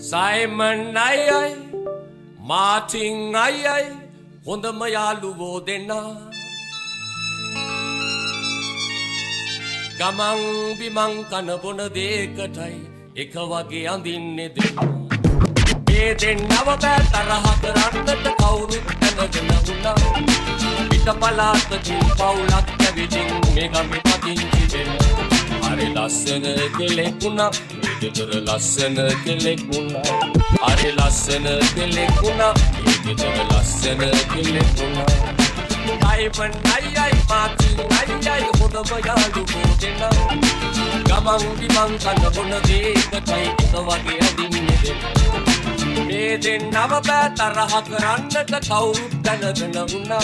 Simon ai Martin ai හොඳම යාළුවෝ දෙන්නා ගමන් බිමන් කන බොන දෙකටයි එක වගේ අඳින්නේ දෙන්නා මේ දෙන්නව බෑ තරහ කරන්නට කවුරුත් දැනගෙන වුණා පිට පළාතකින් පවුලක් කැවිදින් මේ ගමේ පදිංචි වෙනවා අරේ ලස්සන කෙලෙකුණා මේ ගෙදර ලස්සන කෙලෙකුණා අරේ ලස්සන කෙලෙකුණා මේ ගෙදර ලස්සන කෙලෙකුණා Simon ai Martin ai හොඳම යාළුවෝ දෙන්නා ගමන් බිමන් කන බොන දෙකටයි එක වගේ අඳින්නේ දෙන්නා මේ දෙන්නව බෑ තරහ කරන්නට කවුරුත් දැනගෙන වුණා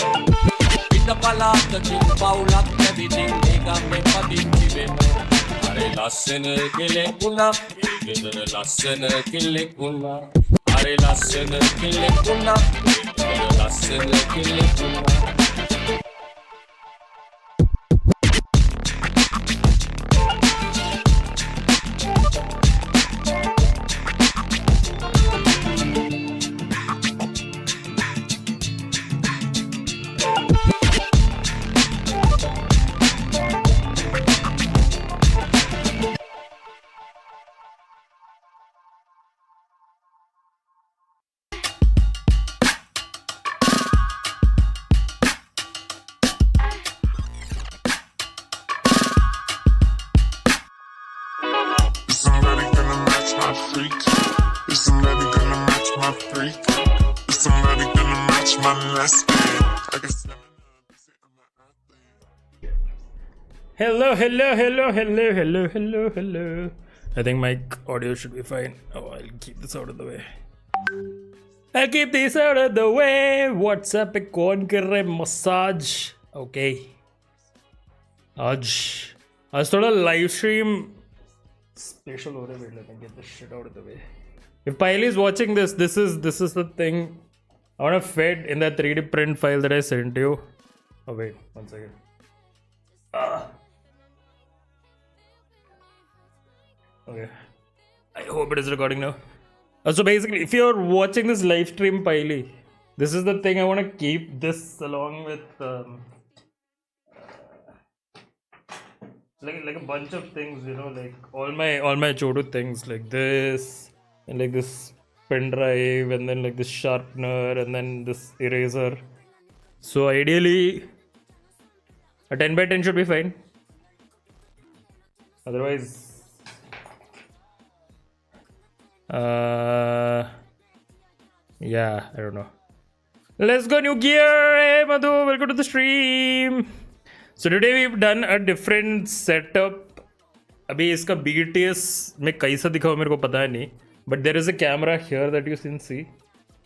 පිට පළාතකින් පවුලක් කැවිදින් මේ ගමේ පදිංචි වෙනවා අරේ ලස්සන කෙලෙකුණා මේ ගෙදර ලස්සන කෙලෙකුණා අරේ ලස්සන කෙලෙකුණා මේ ගෙදර ලස්සන කෙලෙකුණා Hello. I think my audio should be fine. Oh, I'll keep this out of the way. WhatsApp पे कौन कर रहे मसाज? Okay. आज थोड़ा live stream special हो रहा है. Wait, let me get this shit out of the way. If Piley is watching this, this is the thing I want to fit in that 3D print file that I sent you. Oh wait, one second. Okay, I hope it is recording now. So basically, if you're watching this live stream, Piley, this is the thing I want to keep this along with like a bunch of things, you know, like all my Chodu things, like this and like this pen drive and then like this sharpener and then this eraser. So ideally, a 10x10 should be fine. Otherwise. Yeah, I don't know. Let's go new gear. Hey Madhu, welcome to the stream. So today we've done a different setup. अभी इसका BTS में कैसा दिखाओ मेरे को पता है नहीं. But there is a camera here that you can see.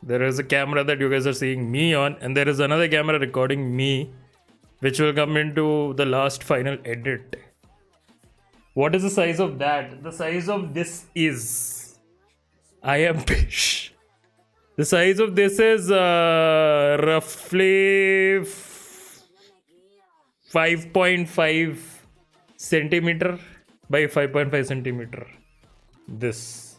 There is a camera that you guys are seeing me on, and there is another camera recording me, which will come into the last final edit. What is the size of that? The size of this is I am fish. The size of this is roughly 5.5 centimeter by 5.5 centimeter. This.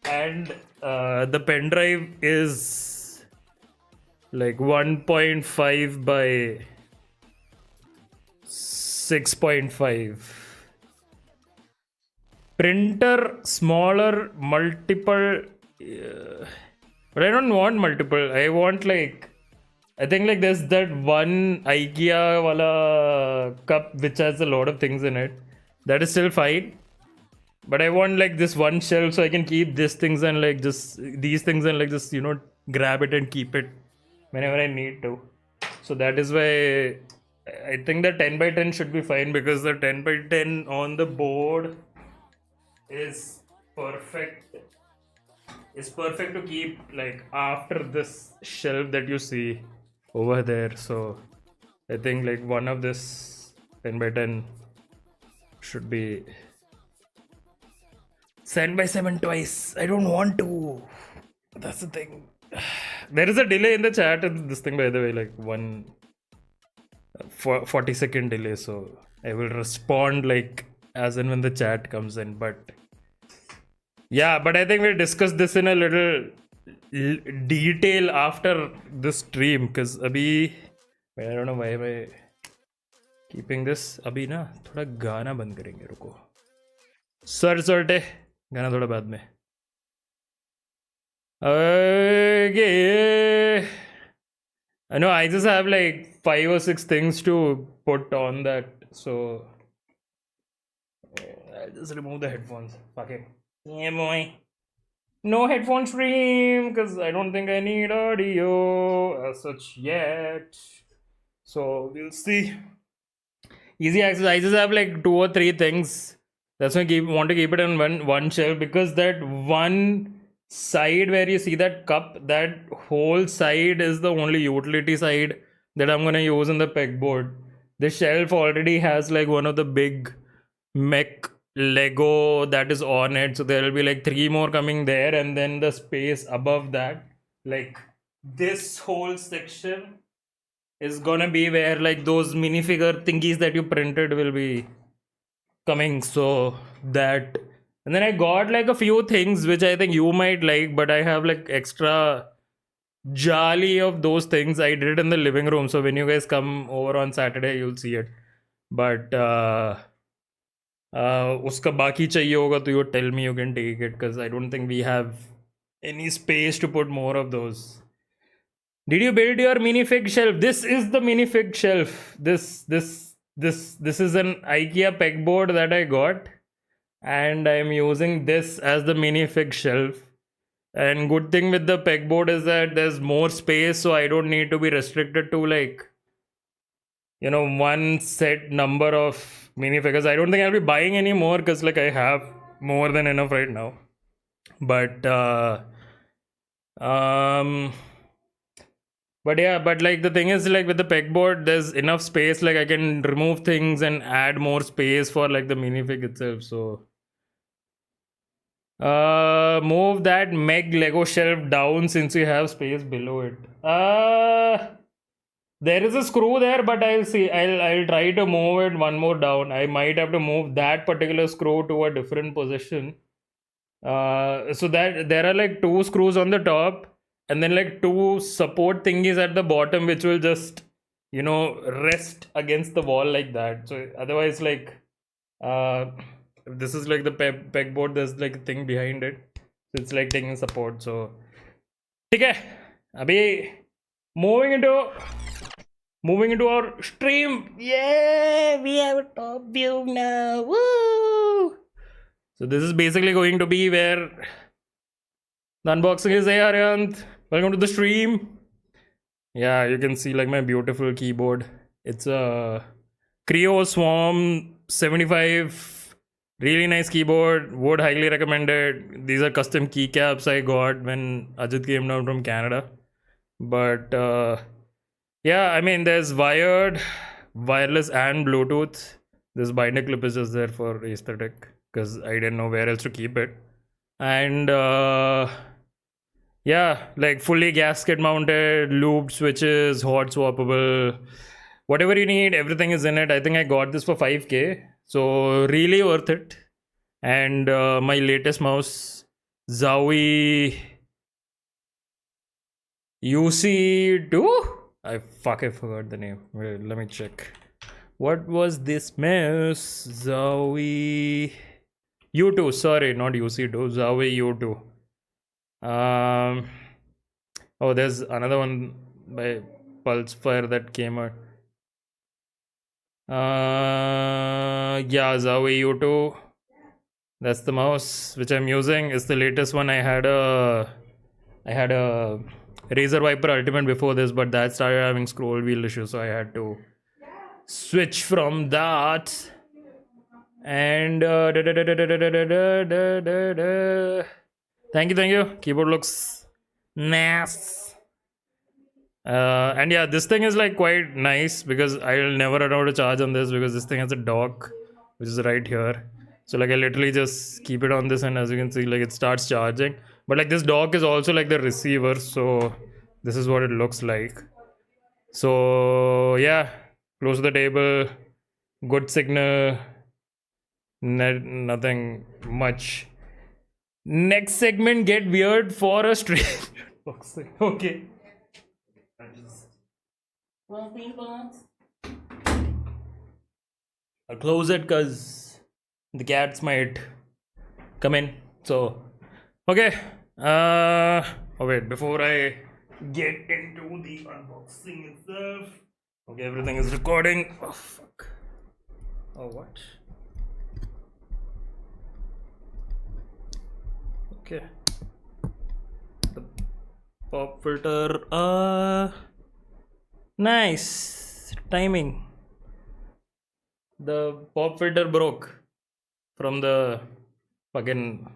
And the pen drive is like 1.5 by 6.5. Printer smaller, multiple, but I don't want multiple. I want like, I think like there's that one IKEA wala cup which has a lot of things in it. That is still fine. But I want like this one shelf so I can keep these things and like just these things and like just, you know, grab it and keep it whenever I need to. So that is why I think the 10x10 should be fine, because the 10x10 on the board is perfect to keep like after this shelf that you see over there. So I think like one of this 10x10 should be 7x7 twice. I don't want to. That's the thing. There is a delay in the chat in this thing, by the way, like 40-second delay. So I will respond like as and when the chat comes in, but Yeah, but I think we'll discuss this in a little detail after this stream because abhi I don't know why am I keeping this. अभी ना थोड़ा गाना बंद करेंगे रुको. Sir सरटे गाना थोड़ा बाद में. Okay. I know I just have like 5 or 6 things to put on that, so I'll just remove the headphones. Fuck it. Yeah, boy. No headphone stream because I don't think I need audio as such yet. So we'll see. Easy access. I just have like 2 or 3 things. That's why I want to keep it on one shelf because that one side where you see that cup, that whole side is the only utility side that I'm gonna use in the pegboard. The shelf already has like one of the big mech Lego that is on it, so there will be like 3 more coming there, and then the space above that, like this whole section is gonna be where like those minifigure thingies that you printed will be coming. So that, and then I got like a few things which I think you might like, but I have like extra jolly of those things. I did it in the living room, so when you guys come over on Saturday you'll see it. But uska baki chahiye hoga to you tell me, you can take it because I don't think we have any space to put more of those. Did you build your minifig shelf? This is the minifig shelf. This is an IKEA pegboard that I got, and I'm using this as the minifig shelf. And good thing with the pegboard is that there's more space, so I don't need to be restricted to like, you know, one set number of minifigures. I don't think I'll be buying any more because like I have more than enough right now. But but yeah, but like the thing is like with the pegboard, there's enough space. Like I can remove things and add more space for like the minifig itself. So move that Meg Lego shelf down since you have space below it. There is a screw there, but I'll see. I'll try to move it one more down. I might have to move that particular screw to a different position. So that there are like 2 screws on the top, and then like 2 support thingies at the bottom, which will just, you know, rest against the wall like that. So otherwise, like, this is like the pegboard. There's like a thing behind it, so it's like taking support. So, okay, abhi moving into our stream. Yeah, we have a top view now. Woo! So this is basically going to be where the unboxing is. Hey Aryant, welcome to the stream. Yeah, you can see like my beautiful keyboard. It's a Creo Swarm 75. Really nice keyboard. Would highly recommend it. These are custom keycaps I got when Ajit came down from Canada. But yeah, I mean there's wired, wireless and Bluetooth. This binder clip is just there for aesthetic because I didn't know where else to keep it. And yeah, like fully gasket mounted, looped switches, hot swappable, whatever you need, everything is in it. I think I got this for 5K, so really worth it. And my latest mouse, Zowie UC2. I forgot the name. Wait, let me check. What was this mouse? Zowie U2. Sorry, not UC2. Zowie U2. Oh, there's another one by Pulsefire that came out. Yeah, Zowie U2. That's the mouse which I'm using. It's the latest one. I had a Razer Viper Ultimate before this, but that started having scroll wheel issues, so I had to switch from that. And thank you. Keyboard looks nice. And yeah, this thing is like quite nice because I'll never run out of charge on this because this thing has a dock which is right here. So like I literally just keep it on this, and as you can see, like it starts charging. But like this dock is also like the receiver, so this is what it looks like. So yeah, close to the table, good signal, nothing much Next segment, get weird for a strange unboxing. Okay. I'll close it because the cats might come in. So, okay. Oh wait, before I get into the unboxing itself. Okay, everything is recording. Oh fuck. Oh what? Okay. The pop filter. Nice timing. The pop filter broke from the fucking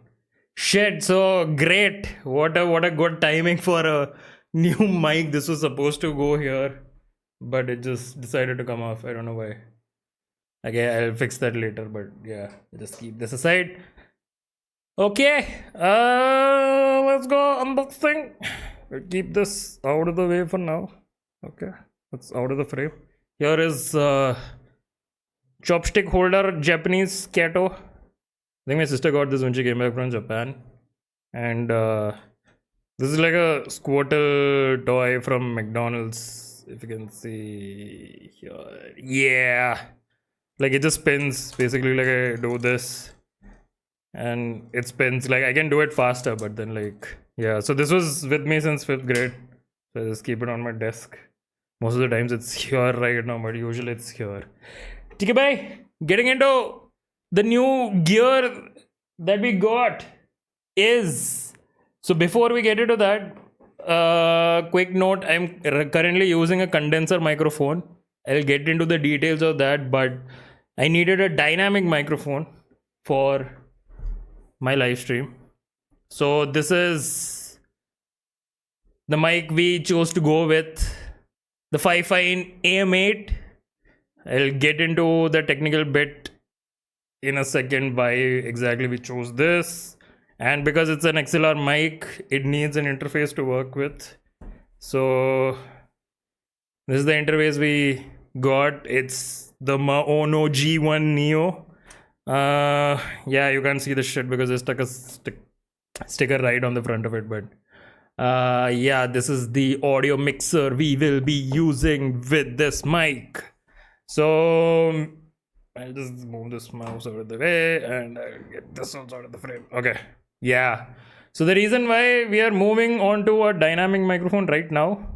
shed. So great. What a good timing for a new mic. This was supposed to go here, but it just decided to come off. I don't know why. Okay, I'll fix that later, but yeah, just keep this aside. Okay, let's go unboxing. We'll keep this out of the way for now. Okay, it's out of the frame. Here is chopstick holder, Japanese Kato. I think my sister got this when she came back from Japan. And this is like a Squirtle toy from McDonald's, if you can see here. Yeah, like it just spins, basically like I do this and it spins. Like I can do it faster, but then like, yeah. So this was with me since 5th grade. So I just keep it on my desk. Most of the times it's here right now, but usually it's here. Okay, bye. Getting into the new gear that we got is, so before we get into that, quick note, I'm currently using a condenser microphone. I'll get into the details of that, but I needed a dynamic microphone for my live stream. So this is the mic we chose to go with, the Fifine AM8. I'll get into the technical bit in a second why exactly we chose this. And because it's an XLR mic, it needs an interface to work with. So this is the interface we got. It's the Maono G1 Neo. Yeah, you can't see the shit because they stuck a sticker right on the front of it, but yeah, this is the audio mixer we will be using with this mic. So I'll just move this mouse out of the way and I'll get this one out of the frame. Okay, yeah. So the reason why we are moving on to a dynamic microphone right now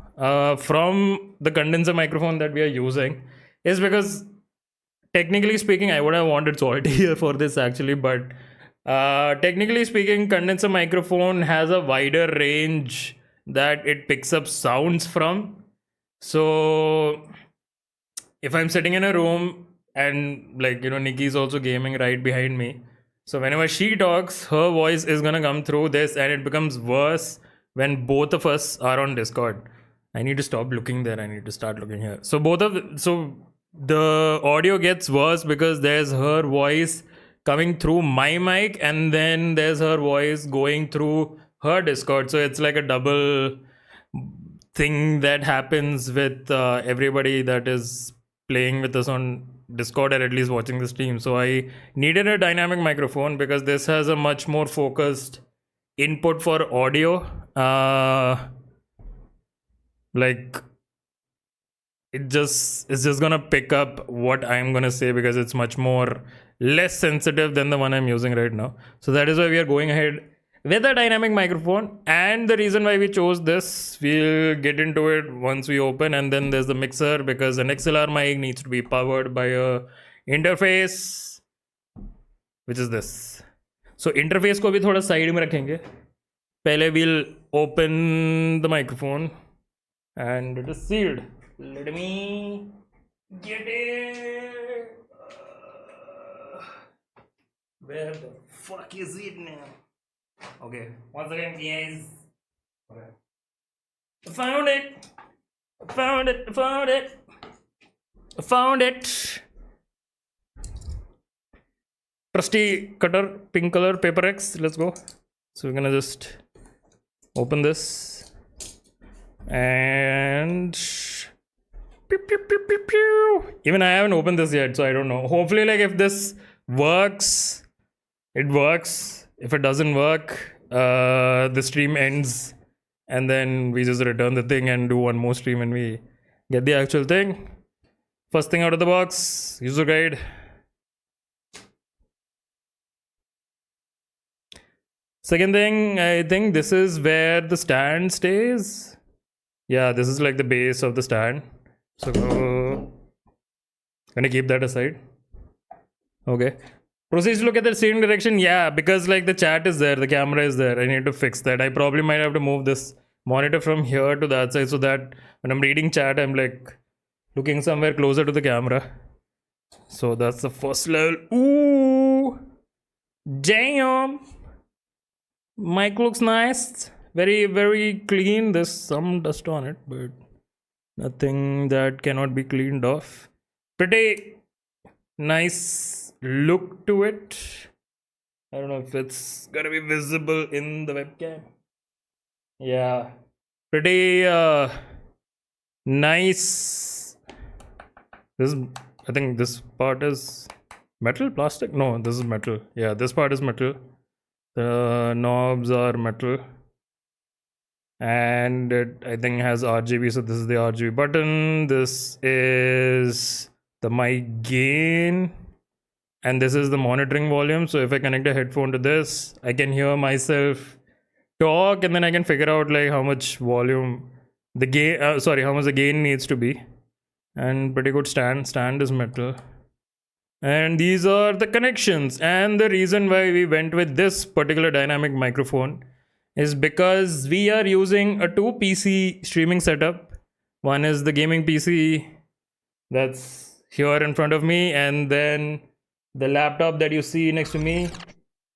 from the condenser microphone that we are using is because, technically speaking, I would have wanted Salt here for this actually, but technically speaking, condenser microphone has a wider range that it picks up sounds from. So if I'm sitting in a room and like, you know, Nikki's also gaming right behind me, so whenever she talks, her voice is gonna come through this, and it becomes worse when both of us are on Discord. I need to stop looking there. I need to start looking here. So the audio gets worse because there's her voice coming through my mic and then there's her voice going through her Discord. So it's like a double thing that happens with everybody that is playing with us on Discord, or at least watching the stream. So I needed a dynamic microphone because this has a much more focused input for audio. Like it's just gonna pick up what I'm gonna say because it's much more less sensitive than the one I'm using right now. So that is why we are going ahead with a dynamic microphone, and the reason why we chose this, we'll get into it once we open. And then there's the mixer, because an XLR mic needs to be powered by a interface, which is this. So interface को भी थोड़ा side में रखेंगे. पहले we'll open the microphone and it is sealed. Let me get it. Where the fuck is it now? Okay, once again, guys. Okay. Found it. Found it. Found it. Found it. Trusty cutter, pink color, paper X. Let's go. So we're gonna just open this and pew, pew, pew, pew, pew. Even I haven't opened this yet, so I don't know. Hopefully, like if this works, it works. if it doesn't work, the stream ends, and then we just return the thing and do one more stream and we get the actual thing. First thing out of the box, user guide. Second thing, I think this is where the stand stays. Yeah, this is like the base of the stand. So gonna keep that aside. Okay. Proceed to look at the same direction. Yeah, because like the chat is there, the camera is there. I need to fix that. I probably might have to move this monitor from here to that side so that when I'm reading chat, I'm like looking somewhere closer to the camera. So that's the first level. Ooh, damn. Mic looks nice. Very, very clean. There's some dust on it, but nothing that cannot be cleaned off. Pretty nice look to it. I don't know if it's gonna be visible in the webcam. Yeah, pretty nice. This, I think this part is metal, plastic. No, this is metal. Yeah, this part is metal. The knobs are metal, and it, I think, has RGB. So this is the RGB button. This is the mic gain, and this is the monitoring volume. So if I connect a headphone to this, I can hear myself talk, and then I can figure out like how much volume the gain. How much the gain needs to be. And pretty good stand. Stand is metal. And these are the connections. And the reason why we went with this particular dynamic microphone is because we are using a 2 PC streaming setup. One is the gaming PC that's here in front of me, and then the laptop that you see next to me.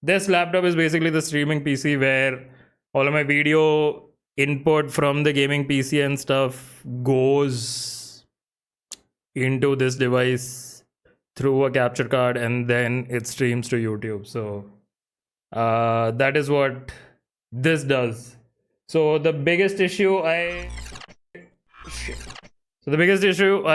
This laptop is basically the streaming PC where all of my video input from the gaming PC and stuff goes into this device through a capture card, and then it streams to YouTube. So that is what this does. So the biggest issue I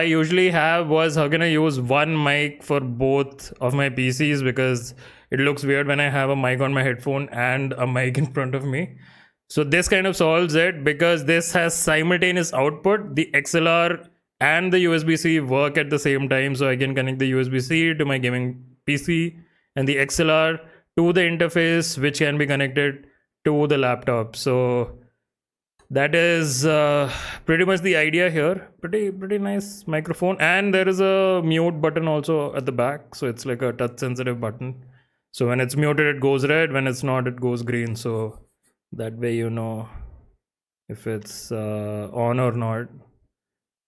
usually have was how can I use one mic for both of my PCs, because it looks weird when I have a mic on my headphone and a mic in front of me. So this kind of solves it, because this has simultaneous output. The XLR and the USB-C work at the same time, so I can connect the USB-C to my gaming PC and the XLR to the interface, which can be connected to the laptop. So that is pretty much the idea here. Pretty nice microphone, and there is a mute button also at the back, so it's like a touch sensitive button. So when it's muted, it goes red. When it's not, it goes green. So that way you know if it's on or not.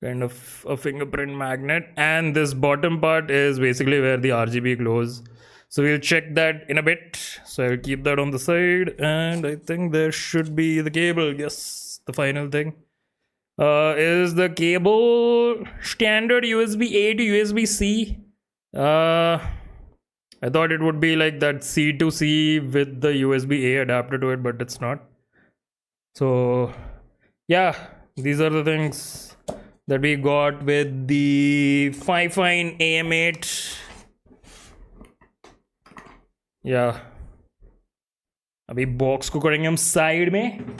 Kind of a fingerprint magnet. And this bottom part is basically where the RGB glows. So we'll check that in a bit. So I'll keep that on the side, and I think there should be the cable. Yes, the final thing is the cable. Standard USB-A to USB-C. I thought it would be like that C to C with the USB-A adapter to it, but it's not. So yeah, these are the things that we got with the Fifine AM8. Yeah, अभी box को करेंगे हम side में,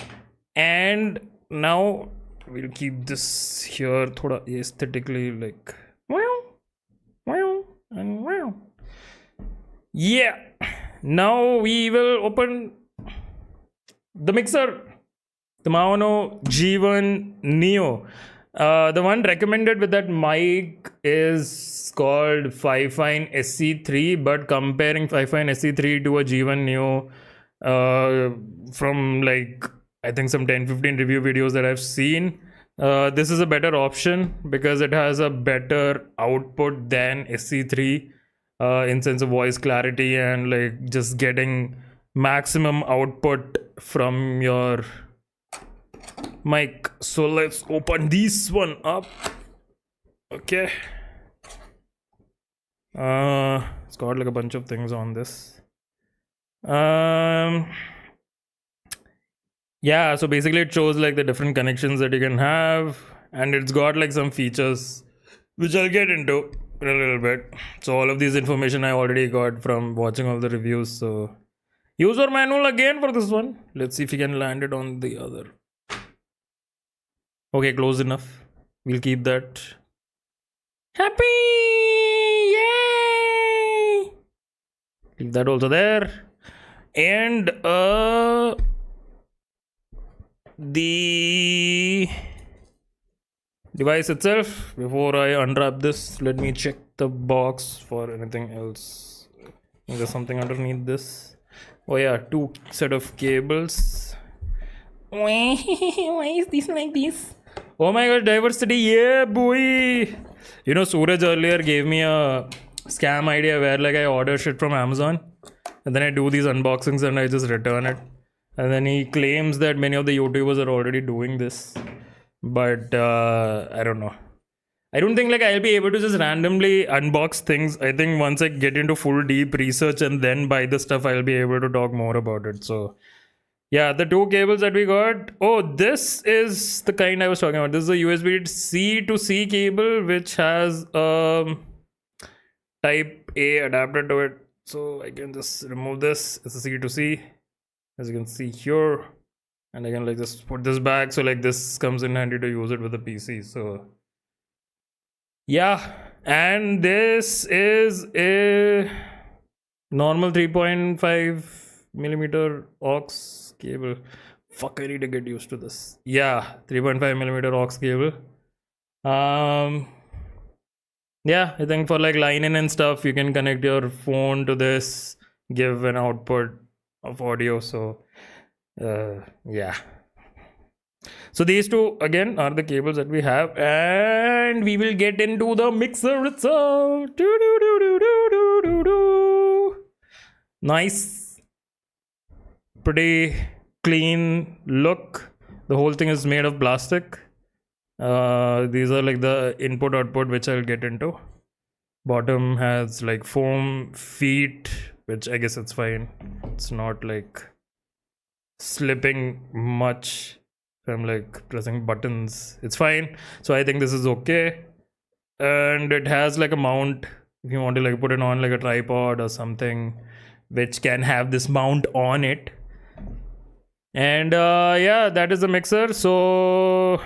and now we'll keep this here थोड़ा aesthetically like and wow. Yeah, now we will open the mixer, the Maono G1 Neo. The one recommended with that mic is called Fifine SC3, but comparing Fifine SC3 to a G1 Neo from like I think some 10-15 review videos that I've seen, this is a better option because it has a better output than SC3 in sense of voice clarity and like just getting maximum output from your mic. So let's open this one up. Okay, it's got like a bunch of things on this. Yeah, so basically it shows like the different connections that you can have, and it's got like some features which I'll get into in a little bit. So all of these information I already got from watching all the reviews, so User manual again for this one. Let's see if we can land it on the other. Okay, close enough. We'll keep that. Happy! Yay! Keep that also there. And the device itself, before I unwrap this, let me check the box for anything else. There's something underneath this. Oh yeah, 2 set of cables. Why is this like this? Oh my god, diversity, yeah boy. You know, Suraj earlier gave me a scam idea where like I order shit from Amazon and then I do these unboxings and I just return it. And then he claims that many of the YouTubers are already doing this. But I don't know. I don't think like I'll be able to just randomly unbox things. I think once I get into full deep research and then buy the stuff, I'll be able to talk more about it. So yeah, the 2 cables that we got. Oh, this is the kind I was talking about. This is a USB-C to C cable which has type A adapter to it. So I can just remove this. It's a C to C, as you can see here. And I can like just put this back. So like this comes in handy to use it with the PC. So yeah, and this is a normal 3.5 millimeter aux cable. Fuck, I need to get used to this. Yeah, 3.5 millimeter aux cable. Yeah, I think for like line in and stuff, you can connect your phone to this, give an output of audio. So yeah. So these 2 again are the cables that we have, and we will get into the mixer itself. Nice, pretty clean look. The whole thing is made of plastic. These are like the input output, which I'll get into. Bottom has like foam feet, which I guess it's fine. It's not like slipping much from like pressing buttons. It's fine. So I think this is okay. And it has like a mount if you want to like put it on like a tripod or something, which can have this mount on it. And yeah, that is the mixer. So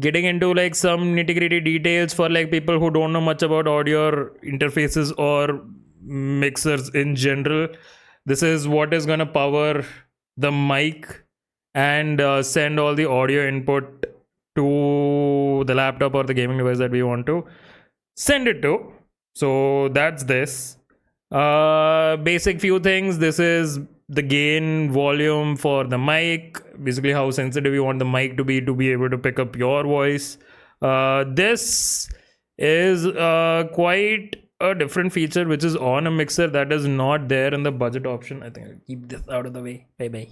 getting into like some nitty-gritty details for like people who don't know much about audio interfaces or mixers in general. This is what is going to power the mic and send all the audio input to the laptop or the gaming device that we want to send it to. So that's this. Basic few things. This is the gain volume for the mic, basically how sensitive you want the mic to be able to pick up your voice. This is quite a different feature which is on a mixer that is not there in the budget option. I think I'll keep this out of the way. Bye bye.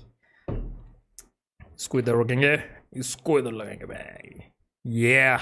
इसको इधर रखेंगे, इसको इधर लगाएंगे भाई. Yeah.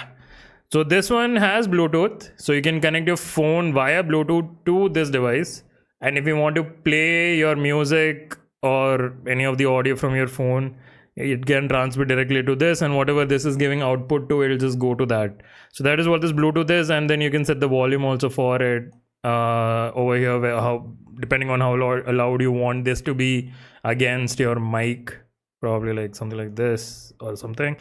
So this one has Bluetooth, so you can connect your phone via Bluetooth to this device. And if you want to play your music or any of the audio from your phone, it can transmit directly to this, and whatever this is giving output to, it'll just go to that. So that is what this Bluetooth is, and then you can set the volume also for it over here, where how depending on how loud you want this to be against your mic, probably like something like this or something.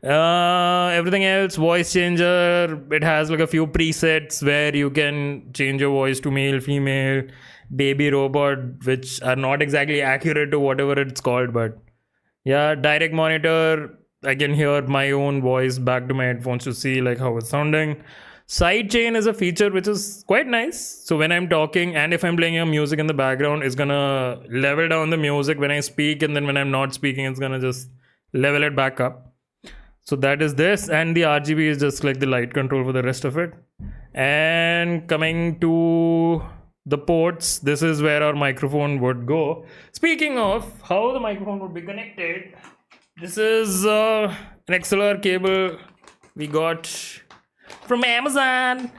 Everything else, voice changer, it has like a few presets where you can change your voice to male, female, baby, robot, which are not exactly accurate to whatever it's called, but yeah. Direct monitor, I can hear my own voice back to my headphones to see like how it's sounding. Sidechain is a feature which is quite nice. So when I'm talking and if I'm playing your music in the background, it's gonna level down the music when I speak, and then when I'm not speaking, it's gonna just level it back up. So that is this, and the RGB is just like the light control for the rest of it. And coming to the ports, this is where our microphone would go. Speaking of how the microphone would be connected, this is an XLR cable we got from Amazon.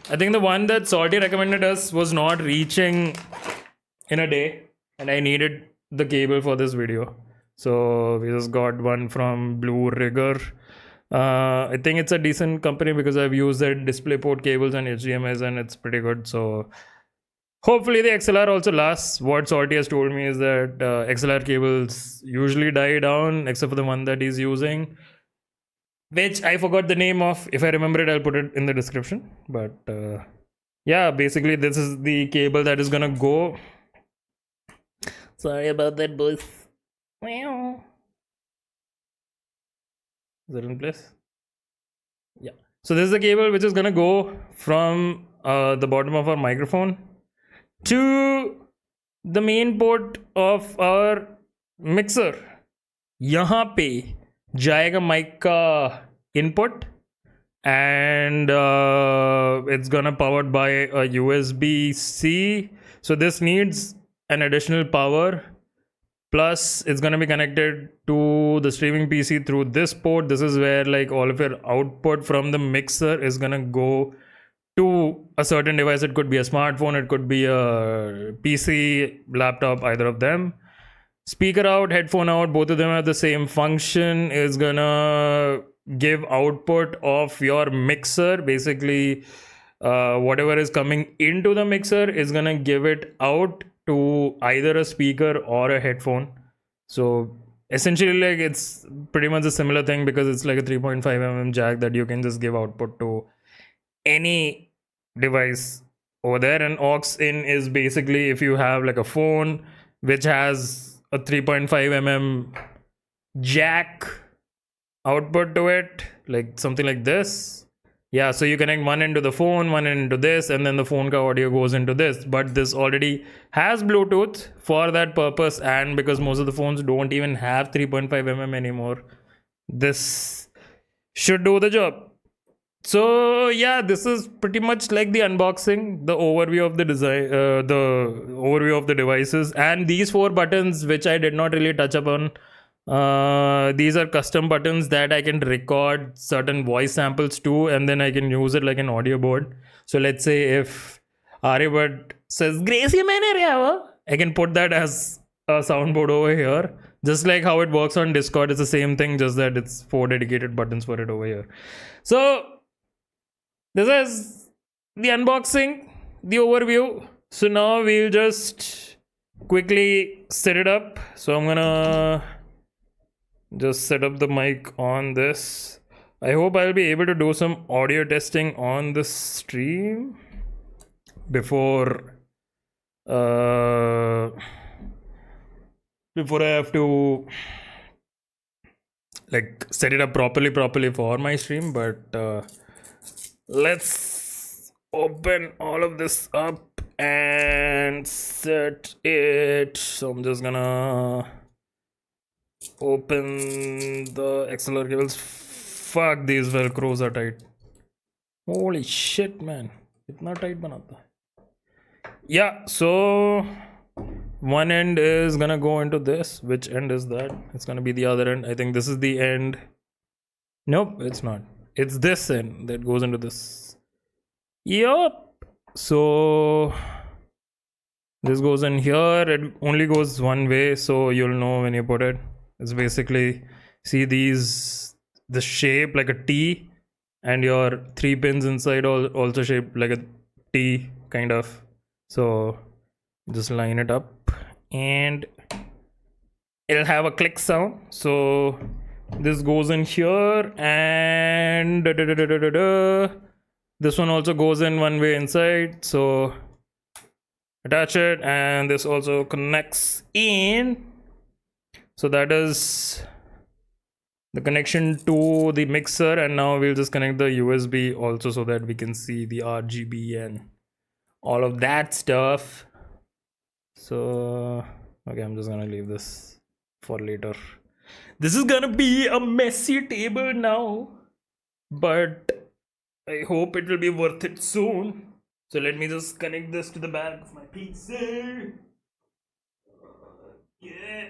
I think the one that Salty recommended us was not reaching in a day, and I needed the cable for this video. So we just got one from Blue Rigger. I think it's a decent company because I've used their DisplayPort cables and HDMIs, and it's pretty good. So Hopefully the XLR also lasts. What Salty has told me is that XLR cables usually die down, except for the one that he's using, which I forgot the name of. If I remember it, I'll put it in the description. But yeah, basically this is the cable that is gonna go. Sorry about that, boys. Meow. Is it in place? Yeah. So this is the cable which is gonna go from the bottom of our microphone to the main port of our mixer. यहाँ पे जाएगा mic का input and it's gonna powered by a USB-C. So this needs an additional power. Plus, it's gonna be connected to the streaming PC through this port. This is where like all of your output from the mixer is gonna go to a certain device. It could be a smartphone, it could be a PC, laptop, either of them. Speaker out, headphone out, both of them have the same function. Is gonna give output of your mixer. Basically, whatever is coming into the mixer is gonna give it out to either a speaker or a headphone. So essentially, like, it's pretty much a similar thing because it's like a 3.5 jack that you can just give output to any device over there. And aux in is basically if you have like a phone which has a 3.5 jack output to it, like something like this. Yeah, so you connect one end to the phone, one end to this, and then the phone ka audio goes into this. But this already has Bluetooth for that purpose, and because most of the phones don't even have 3.5 anymore, this should do the job. So yeah, this is pretty much like the unboxing, the overview of the design, the overview of the devices, and these 4 buttons which I did not really touch upon. These are custom buttons that I can record certain voice samples to, and then I can use it like an audio board. So let's say if Aryabhat says Gracie maine reha, I can put that as a soundboard over here. Just like how it works on Discord, it's the same thing, just that it's 4 dedicated buttons for it over here. So this is the unboxing, the overview. So now we'll just quickly set it up. So I'm gonna just set up the mic on this. I hope I'll be able to do some audio testing on the stream before I have to like set it up properly for my stream. But let's open all of this up and set it. So I'm just gonna open the XLR cables. Fuck, these velcros are tight. Holy shit, man. Itna tight banata. Yeah, so one end is gonna go into this. Which end is that? It's gonna be the other end. I think this is the end. Nope, it's not. It's this end that goes into this. Yup. So this goes in here. It only goes one way, so you'll know when you put it. It's basically, see these, the shape like a T, and your 3 pins inside also shaped like a T kind of. So just line it up and it'll have a click sound. So this goes in here, and this one also goes in one way inside. So attach it, and this also connects in. So that is the connection to the mixer, and now we'll just connect the USB also so that we can see the RGB and all of that stuff. So okay, I'm just gonna leave this for later. This is gonna be a messy table now, but I hope it will be worth it soon. So let me just connect this to the back of my PC. Yeah.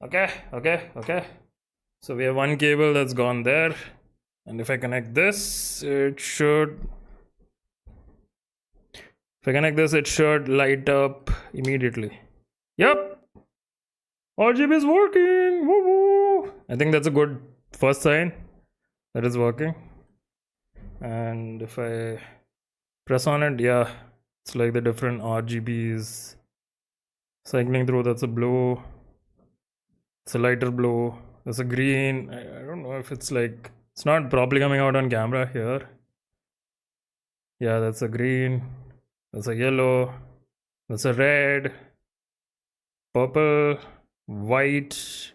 Okay. So we have one cable that's gone there, and if I connect this, it should light up immediately. Yep, RGB is working. Woo-woo. I think that's a good first sign that it's working. And if I press on it, yeah, it's like the different RGBs cycling through. That's a blue, it's a lighter blue, there's a green. I don't know if it's like, it's not properly coming out on camera here. Yeah, that's a green, that's a yellow, that's a red, purple, white.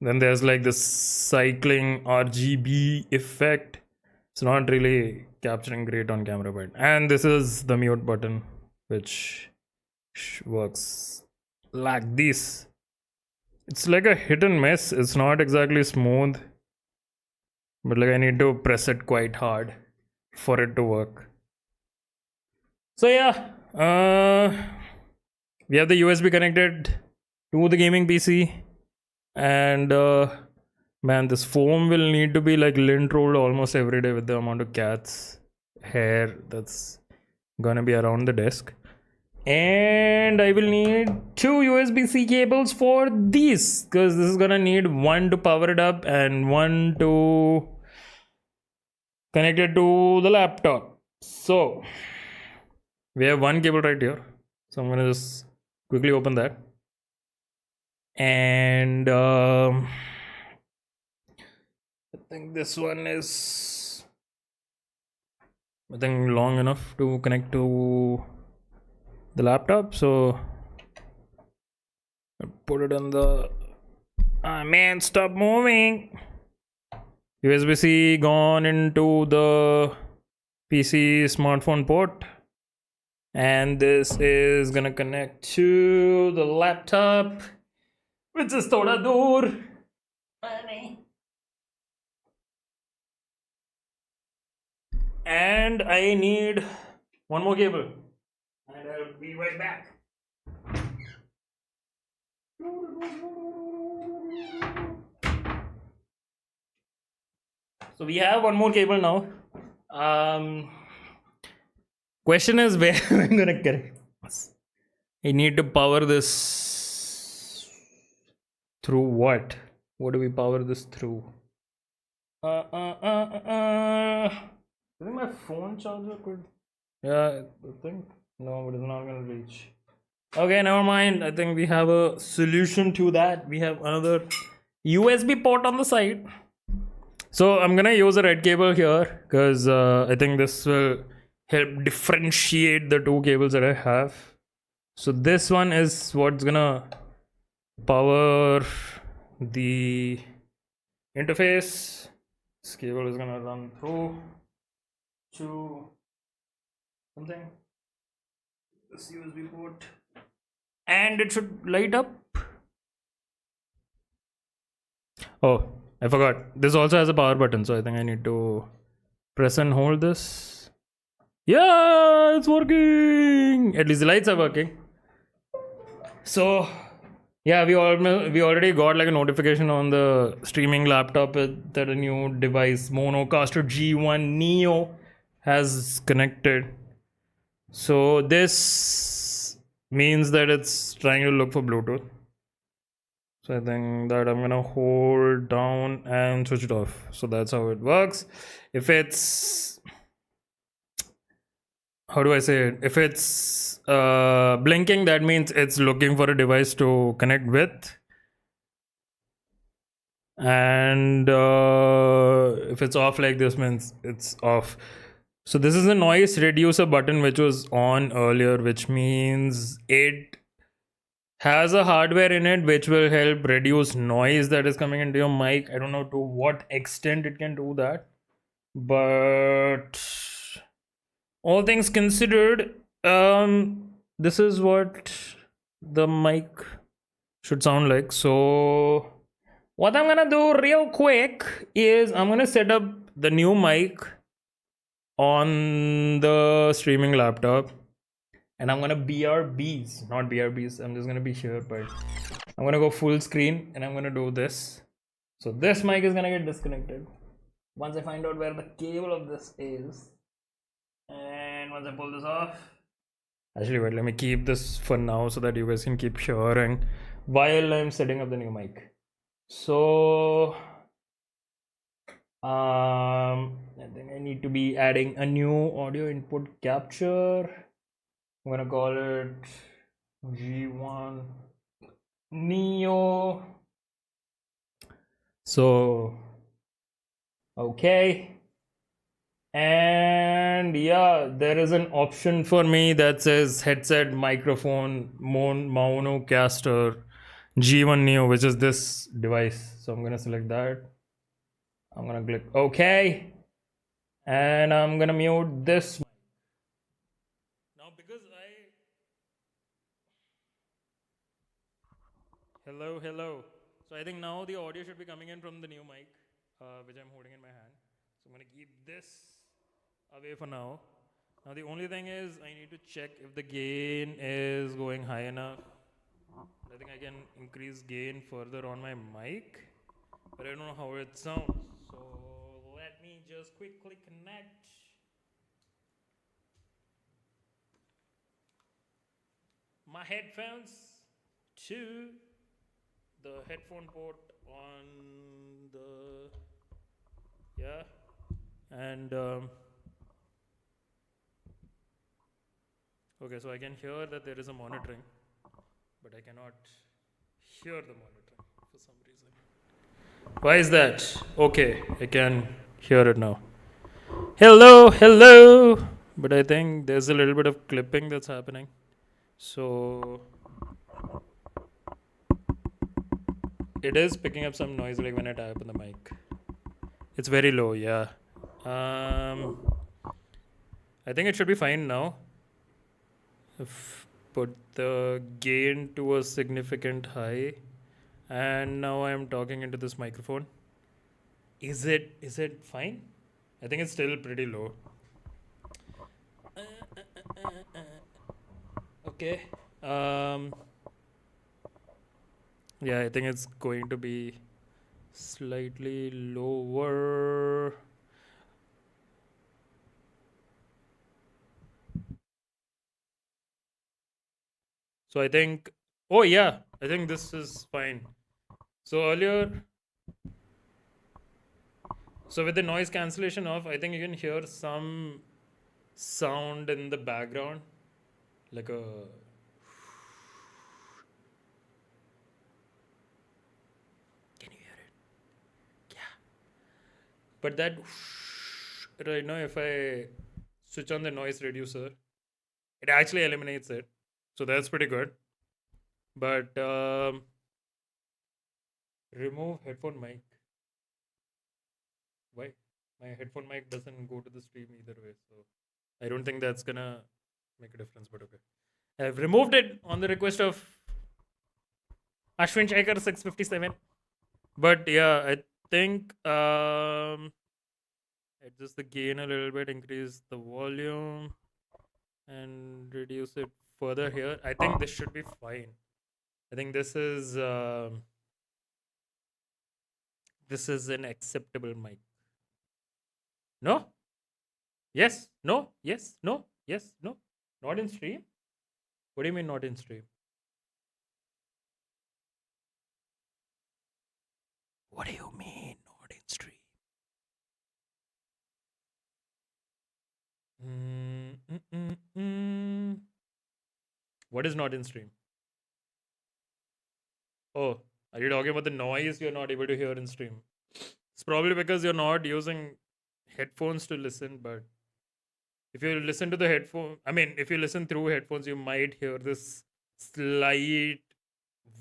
Then there's like this cycling RGB effect. It's not really capturing great on camera, but and this is the mute button, which works like this. It's like a hit and miss. It's not exactly smooth, but like I need to press it quite hard for it to work. So yeah, we have the USB connected to the gaming PC, and man, this foam will need to be like lint rolled almost every day with the amount of cat's hair that's gonna be around the desk. And I will need 2 USB-C cables for these, because this is gonna need one to power it up and one to connect it to the laptop. So we have one cable right here, so I'm gonna just quickly open that. And I think this one is, I think, long enough to connect to the laptop, so I put it on the, man, stop moving. USB-C gone into the PC smartphone port, and this is gonna connect to the laptop, which is thoda dur. And I need one more cable, and I'll be right back. So we have one more cable now. Question is where I'm gonna connect. I need to power this through what? What do we power this through? I think my phone charger could. Yeah, I think. No, but it's not gonna reach. Okay, never mind. I think we have a solution to that. We have another USB port on the side. So I'm gonna use a red cable here because I think this will help differentiate the two cables that I have. So this one is what's gonna power the interface. This cable is gonna run through to something, this USB port, and it should light up. Oh, I forgot, this also has a power button, so I think I need to press and hold this. Yeah, it's working. At least the lights are working. So yeah, we already got like a notification on the streaming laptop that a new device, Maono Caster G1 Neo, has connected. So this means that it's trying to look for Bluetooth. So I think that I'm gonna hold down and switch it off. So that's how it works. If it's, how do I say it? If it's blinking, that means it's looking for a device to connect with. And if it's off like this, means it's off. So this is a noise reducer button which was on earlier, which means it has a hardware in it which will help reduce noise that is coming into your mic. I don't know to what extent it can do that, but all things considered, this is what the mic should sound like. So what I'm gonna do real quick is I'm gonna set up the new mic on the streaming laptop, and I'm gonna BRBs, not BRBs, I'm just gonna be here, but I'm gonna go full screen and I'm gonna do this. So this mic is gonna get disconnected once I find out where the cable of this is. And once I pull this off, actually wait, let me keep this for now so that you guys can keep hearing while I'm setting up the new mic. So I think I need to be adding a new audio input capture. I'm gonna call it G1 Neo. So, okay. And yeah, there is an option for me that says headset microphone Maono caster G1 Neo, which is this device. So I'm gonna select that. I'm gonna click OK, and I'm gonna mute this. Now, because hello. So I think now the audio should be coming in from the new mic, which I'm holding in my hand. So I'm gonna keep this away for now. Now the only thing is I need to check if the gain is going high enough. I think I can increase gain further on my mic, but I don't know how it sounds. So let me just quickly connect my headphones to the headphone port on the and okay, so I can hear that there is a monitoring, but I cannot hear the monitoring for some reason. Why is that? Okay, I can hear it now. Hello. But I think there's a little bit of clipping that's happening. So it is picking up some noise like when I tap on the mic. It's very low, yeah. I think it should be fine now. Put the gain to a significant high, and now I'm talking into this microphone. Is it fine? I think it's still pretty low. Okay. Yeah, I think it's going to be slightly lower. So I think, oh yeah, I think this is fine. So earlier, so with the noise cancellation off, I think you can hear some sound in the background, like a. Can you hear it? Yeah. But that right now, if I switch on the noise reducer, it actually eliminates it. So that's pretty good. But remove headphone mic. Why? My headphone mic doesn't go to the stream either way. So I don't think that's gonna make a difference, but okay. I've removed it on the request of Ashwin Shaker 657. But yeah, I think adjust the gain a little bit, increase the volume, and reduce it further here. I think this should be fine. I think this is an acceptable mic. No? Yes? No? Yes? No? Yes? No? Not in stream? What do you mean not in stream? What do you mean not in stream? What is not in stream? Oh, are you talking about the noise you're not able to hear in stream? It's probably because you're not using headphones to listen, but if you listen to the headphone, I mean, if you listen through headphones, you might hear this slight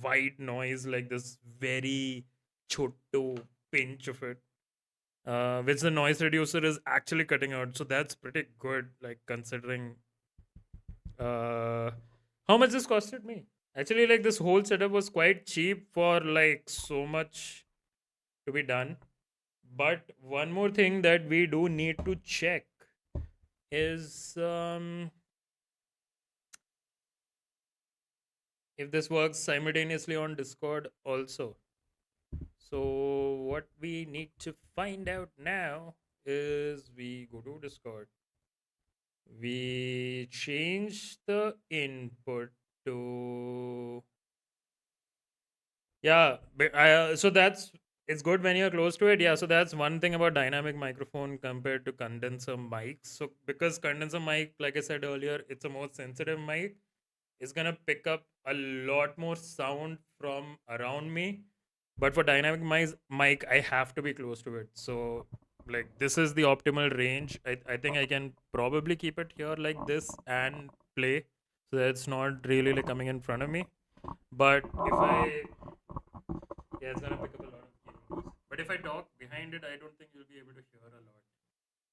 white noise, like this very choto pinch of it, which the noise reducer is actually cutting out. So that's pretty good, like considering how much this costed me. Actually, like this whole setup was quite cheap for like so much to be done. But one more thing that we do need to check is if this works simultaneously on Discord also. So what we need to find out now is we go to Discord. We change the input to so it's good when you're close to it. Yeah, so that's one thing about dynamic microphone compared to condenser mic. So because condenser mic, like I said earlier, it's a more sensitive mic. It's gonna pick up a lot more sound from around me. But for dynamic mic, I have to be close to it. So like this is the optimal range. I think I can probably keep it here like this and play. So that it's not really like coming in front of me. But if I yeah, it's gonna pick up a lot of keyboards. But if I talk behind it, I don't think you'll be able to hear a lot.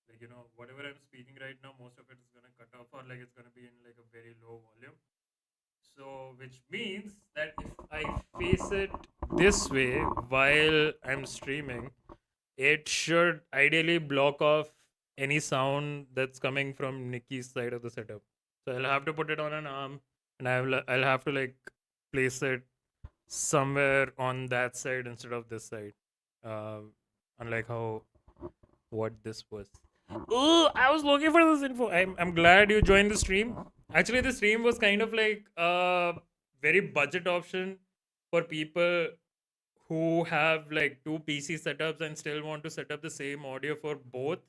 Like whatever I'm speaking right now, most of it is gonna cut off or like it's gonna be in like a very low volume. So which means that if I face it this way while I'm streaming, it should ideally block off any sound that's coming from Nikki's side of the setup. So I'll have to put it on an arm and I'll have to like place it somewhere on that side instead of this side. Uh, Unlike how what this was. Oh, I was looking for this info. I'm glad you joined the stream. Actually, the stream was kind of like a very budget option for people who have like two PC setups and still want to set up the same audio for both.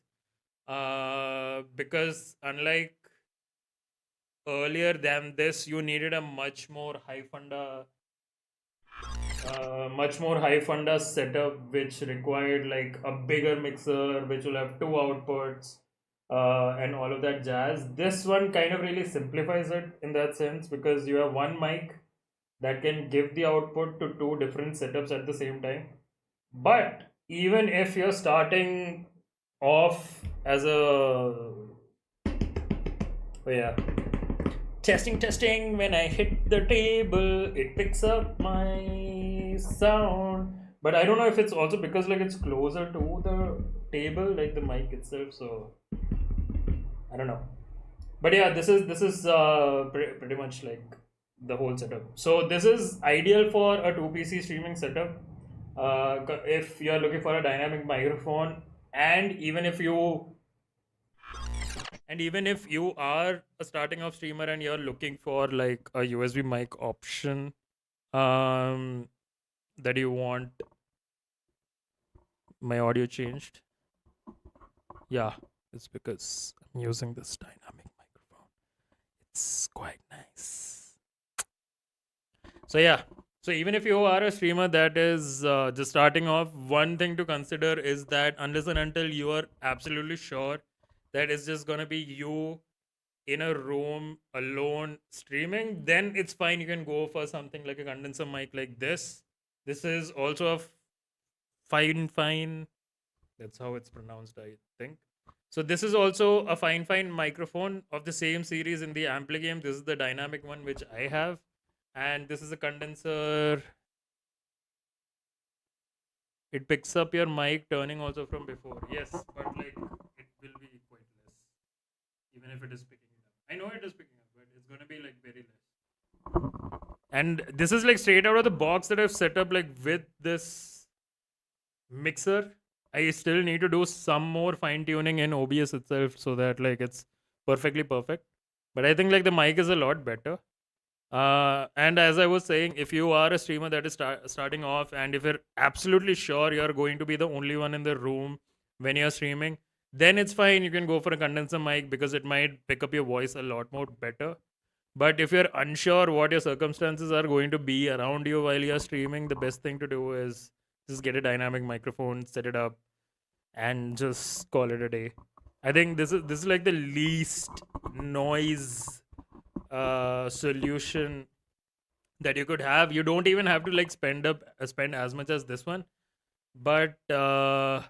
Because unlike earlier than this, you needed a much more high funda setup, which required like a bigger mixer which will have two outputs, and all of that jazz. This one kind of really simplifies it in that sense because you have one mic that can give the output to two different setups at the same time. But even if you're starting off as a oh yeah, testing, when I hit the table it picks up my sound. But I don't know if it's also because like it's closer to the table, like the mic itself, so I don't know. But yeah, this is pretty much like the whole setup. So this is ideal for a 2 PC streaming setup. If you're looking for a dynamic microphone, and even if you are a starting off streamer and you're looking for like a USB mic option, that you want my audio changed. Yeah, it's because I'm using this dynamic microphone. It's quite nice. So yeah, so even if you are a streamer that is just starting off, one thing to consider is that unless and until you are absolutely sure that it's just gonna be you in a room alone streaming, then it's fine. You can go for something like a condenser mic like this. This is also a fine. That's how it's pronounced, I think. So this is also a fine microphone of the same series in the Ampli game. This is the dynamic one which I have, and this is a condenser. It picks up your mic turning also from before. Yes, but like it will be quite less, even if it is picking it up. I know it is picking up, but it's gonna be like very less. And this is like straight out of the box that I've set up like with this mixer. I still need to do some more fine tuning in OBS itself so that like it's perfectly perfect. But I think like the mic is a lot better. And as I was saying, if you are a streamer that is starting off, and if you're absolutely sure you're going to be the only one in the room when you're streaming, then it's fine. You can go for a condenser mic because it might pick up your voice a lot more better. But if you're unsure what your circumstances are going to be around you while you're streaming, the best thing to do is just get a dynamic microphone, set it up, and just call it a day. I think this is like the least noise solution that you could have. You don't even have to like spend as much as this one, but the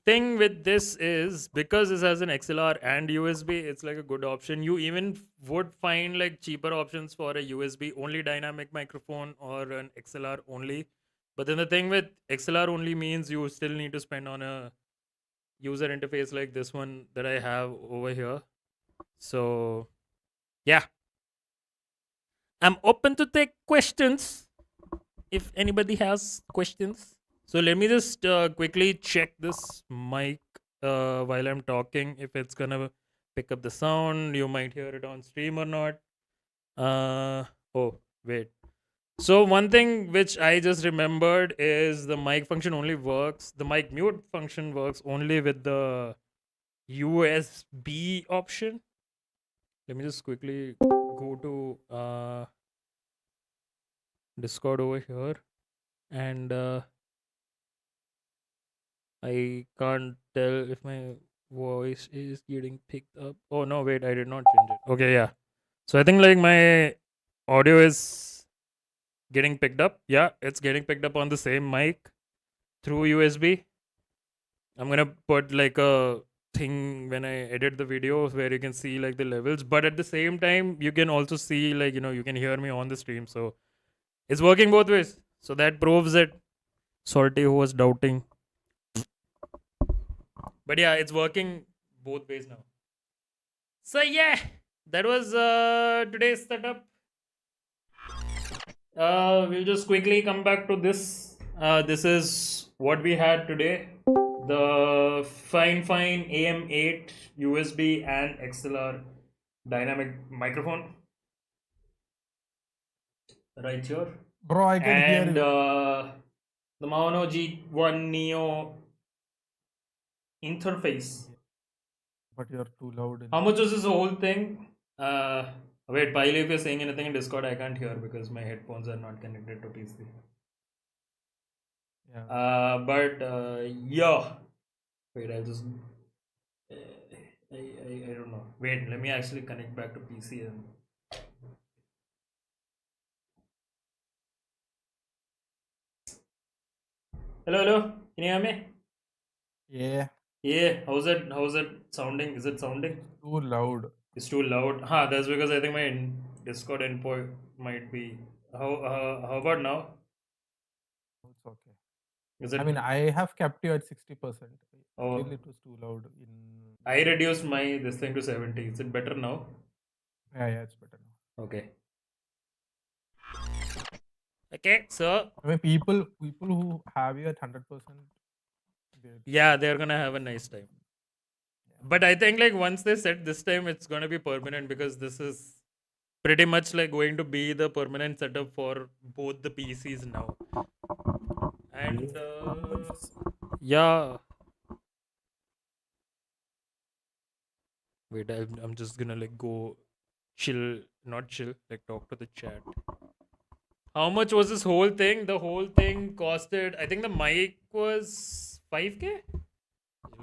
thing with this is because this has an XLR and USB, it's like a good option. You even would find like cheaper options for a USB only dynamic microphone or an XLR only. But then the thing with XLR only means you still need to spend on a user interface like this one that I have over here. So yeah, I'm open to take questions if anybody has questions. So let me just quickly check this mic while I'm talking if it's gonna pick up the sound. You might hear it on stream or not. Oh wait, So one thing which I just remembered is the mic function only works. The mic mute function works only with the USB option. Let me just quickly go to Discord over here, and I can't tell if my voice is getting picked up. Oh no, wait, I did not change it. Okay, yeah. So I think like my audio is getting picked up. Yeah, it's getting picked up on the same mic through USB. I'm gonna put like a thing when I edit the videos where you can see like the levels, but at the same time you can also see like you can hear me on the stream. So it's working both ways. So that proves it. Salty who was doubting. But yeah, it's working both ways now. So yeah, that was today's setup. We'll just quickly come back to this. This is what we had today. The Fifine AM8 USB and XLR dynamic microphone right here. Bro, I can hear And you, the Maono G1 Neo interface. but you're too loud. How much was this whole thing? Wait, Pile, if you're saying anything in Discord, I can't hear because my headphones are not connected to PC. Yeah. But yeah. Wait, I'll just. I don't know. Wait, let me actually connect back to PC and. Hello, hello. Can you hear me? Yeah, Yeah. How's it? How's it sounding? Is it sounding? too loud. It's too loud. That's because I think my Discord input might be. How about now? It's okay. Is it? I mean, I have kept you at 60%. Oh, Still, it was too loud. I reduced my this thing to 70. Is it better now? Yeah, it's better now. Okay. Okay, so I mean, people who have you at 100%, yeah, they're gonna have a nice time. But I think like once they set this time, it's gonna be permanent because this is pretty much like going to be the permanent setup for both the PCs now. And yeah. Wait, I'm just gonna like go chill, not chill, like talk to the chat. How much was this whole thing? The whole thing costed, I think the mic was 5K?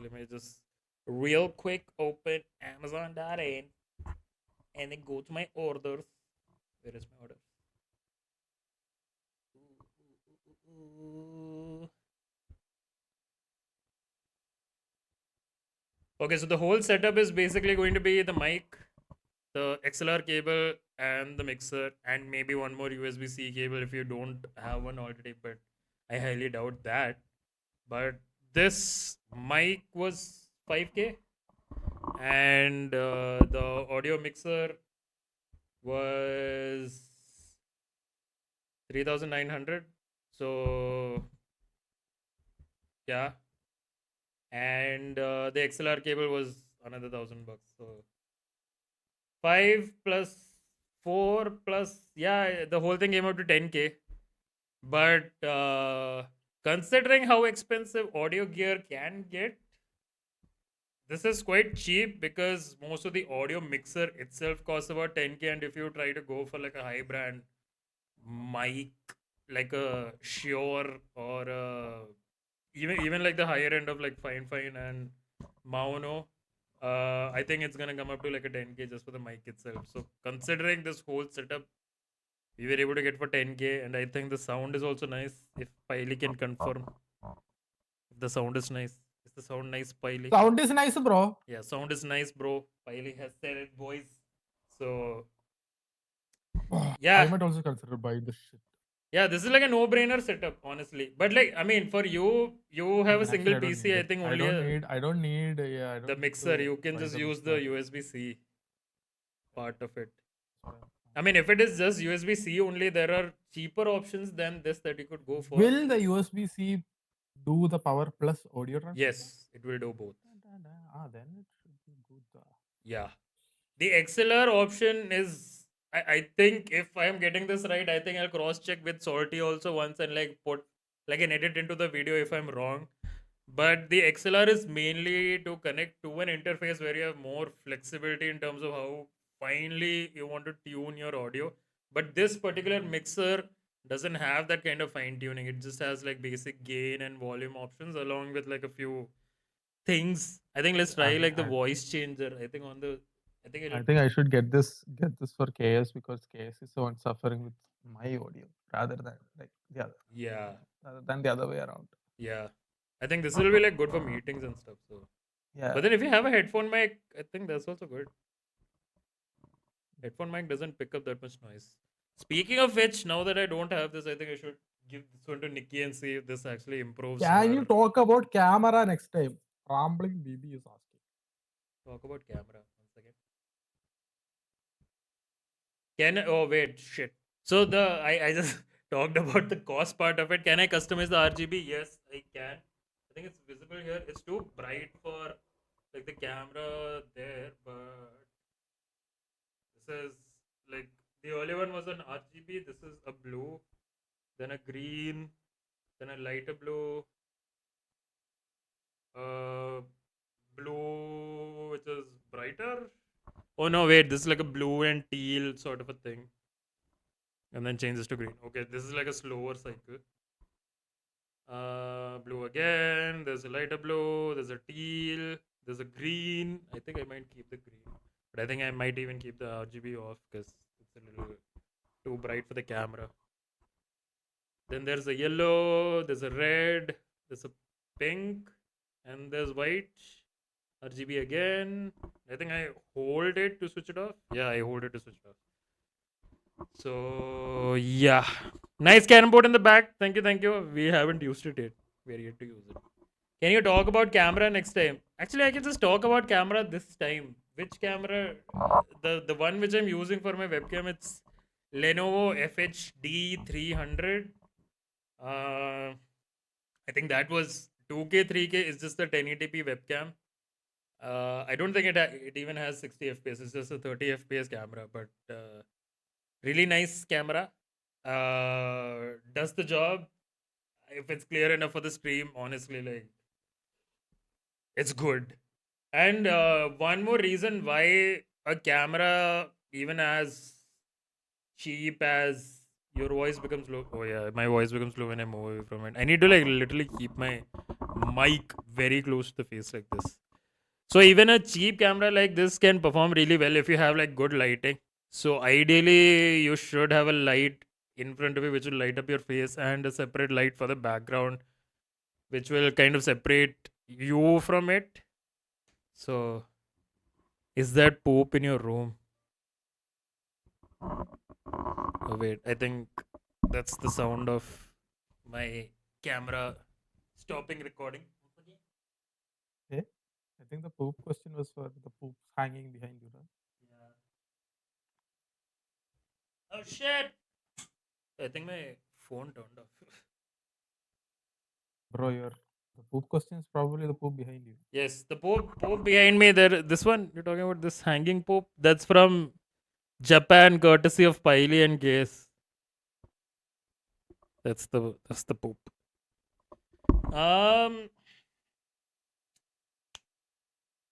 Let me just real quick open Amazon.in and then go to my orders. Where is my order? Okay, so the whole setup is basically going to be the mic, the XLR cable, and the mixer, and maybe one more USB C cable if you don't have one already, but I highly doubt that. But this mic was 5K, and the audio mixer was 3,900. So yeah, and the XLR cable was another $1,000. So 5 plus 4 plus, yeah, the whole thing came out to 10K. But considering how expensive audio gear can get, this is quite cheap because most of the audio mixer itself costs about 10K. And if you try to go for like a high brand mic, like a Shure or even like the higher end of like Fine and Maono, I think it's gonna come up to like a 10K just for the mic itself. So considering this whole setup, we were able to get for 10K, and I think the sound is also nice. If Piley can confirm, if the sound is nice, is the sound nice, Piley? Sound is nice, bro. Yeah, sound is nice, bro. Piley has said it, boys. So yeah, I might also consider buying this shit. yeah, this is like a no-brainer setup, honestly. But like, I mean, for you have a single Actually, PC. I think only I don't need. Yeah, I don't the need mixer. to You can buy just the use mixer. the USB-C part of it. Sorry. I mean, if it is just USB-C only, there are cheaper options than this that you could go for. Will the USB-C do the power plus audio transfer? Yes, it will do both. Then it should be good. Yeah. The XLR option is, I think if I am getting this right, I think I'll cross check with Salty also once and like put like an edit into the video if I'm wrong. But the XLR is mainly to connect to an interface where you have more flexibility in terms of how finely you want to tune your audio. But this particular mixer doesn't have that kind of fine tuning. It just has like basic gain and volume options along with like a few things. I think let's try like the voice changer. I think on the I think I it'll think I should get this for KS because KS is the one suffering with my audio rather than like the other yeah. rather than the other way around. Yeah. I think this will be like good for meetings and stuff. So Yeah. but then if you have a headphone mic, I think that's also good. Headphone mic doesn't pick up that much noise. Speaking of which, now that I don't have this, I think I should give this one to Nikki and see if this actually improves. Can you her- talk about camera next time? Rambling BB is asking. Talk about camera. One second. Can oh wait shit. So I just talked about the cost part of it. Can I customize the RGB? Yes, I can. I think it's visible here. It's too bright for like the camera there, but this is like the earlier one was an RGB. This is a blue, then a green, then a lighter blue, blue which is brighter. Oh no, wait, this is like a blue and teal sort of a thing, and then changes to green. Okay, this is like a slower cycle. Blue again. There's a lighter blue. There's a teal. There's a green. I think I might keep the green, but I think I might even keep the RGB off because it's a little too bright for the camera. Then there's a yellow. There's a red. There's a pink, and there's white. RGB again. I think I hold it to switch it off. Yeah, I hold it to switch it off. So yeah, nice carom board in the back. Thank you, thank you. We haven't used it yet. We're yet to use it. Can you talk about camera next time? Actually, I can just talk about camera this time. Which camera? The one which I'm using for my webcam. It's Lenovo FHD 300. I think that was 2K 3K. Is just the 1080p webcam. I don't think it even has 60 FPS. It's just a 30 FPS camera, but really nice camera. Does the job. If it's clear enough for the stream, honestly, like it's good. And one more reason why a camera, even as cheap as your voice becomes low. Oh yeah, my voice becomes low when I move away from it. I need to like literally keep my mic very close to the face like this. So even a cheap camera like this can perform really well if you have like good lighting. So ideally you should have a light in front of you which will light up your face and a separate light for the background which will kind of separate you from it. So is that poop in your room? Oh wait, I think that's the sound of my camera stopping recording. Okay. I think the poop question was for the poop hanging behind you, right? Yeah. Oh shit! I think my phone turned off. Bro, the poop question is probably the poop behind you. Yes, the Pope behind me there. This one you're talking about, this hanging Pope. That's from Japan, courtesy of Piley and Case. That's the Pope.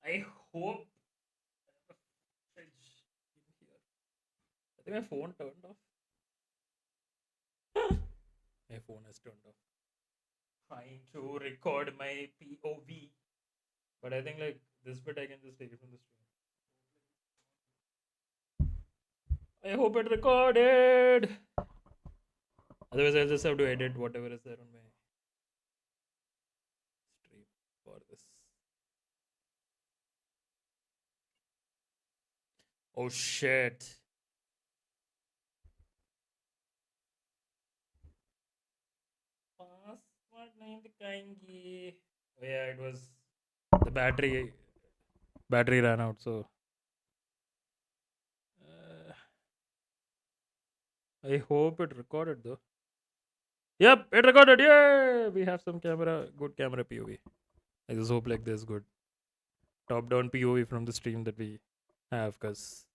I hope. I think my phone turned off. My phone has turned off. Trying to record my POV, but I think like this bit I can just take it from the stream. I hope it recorded. Otherwise, I'll just have to edit whatever is there on my stream for this. Oh shit. Password nahi dikhayengi. Oh yeah, it was the battery ran out, so I hope it recorded though. Yep, it recorded. Yay! We have some good camera POV. I just hope like this good top down POV from the stream that we have, because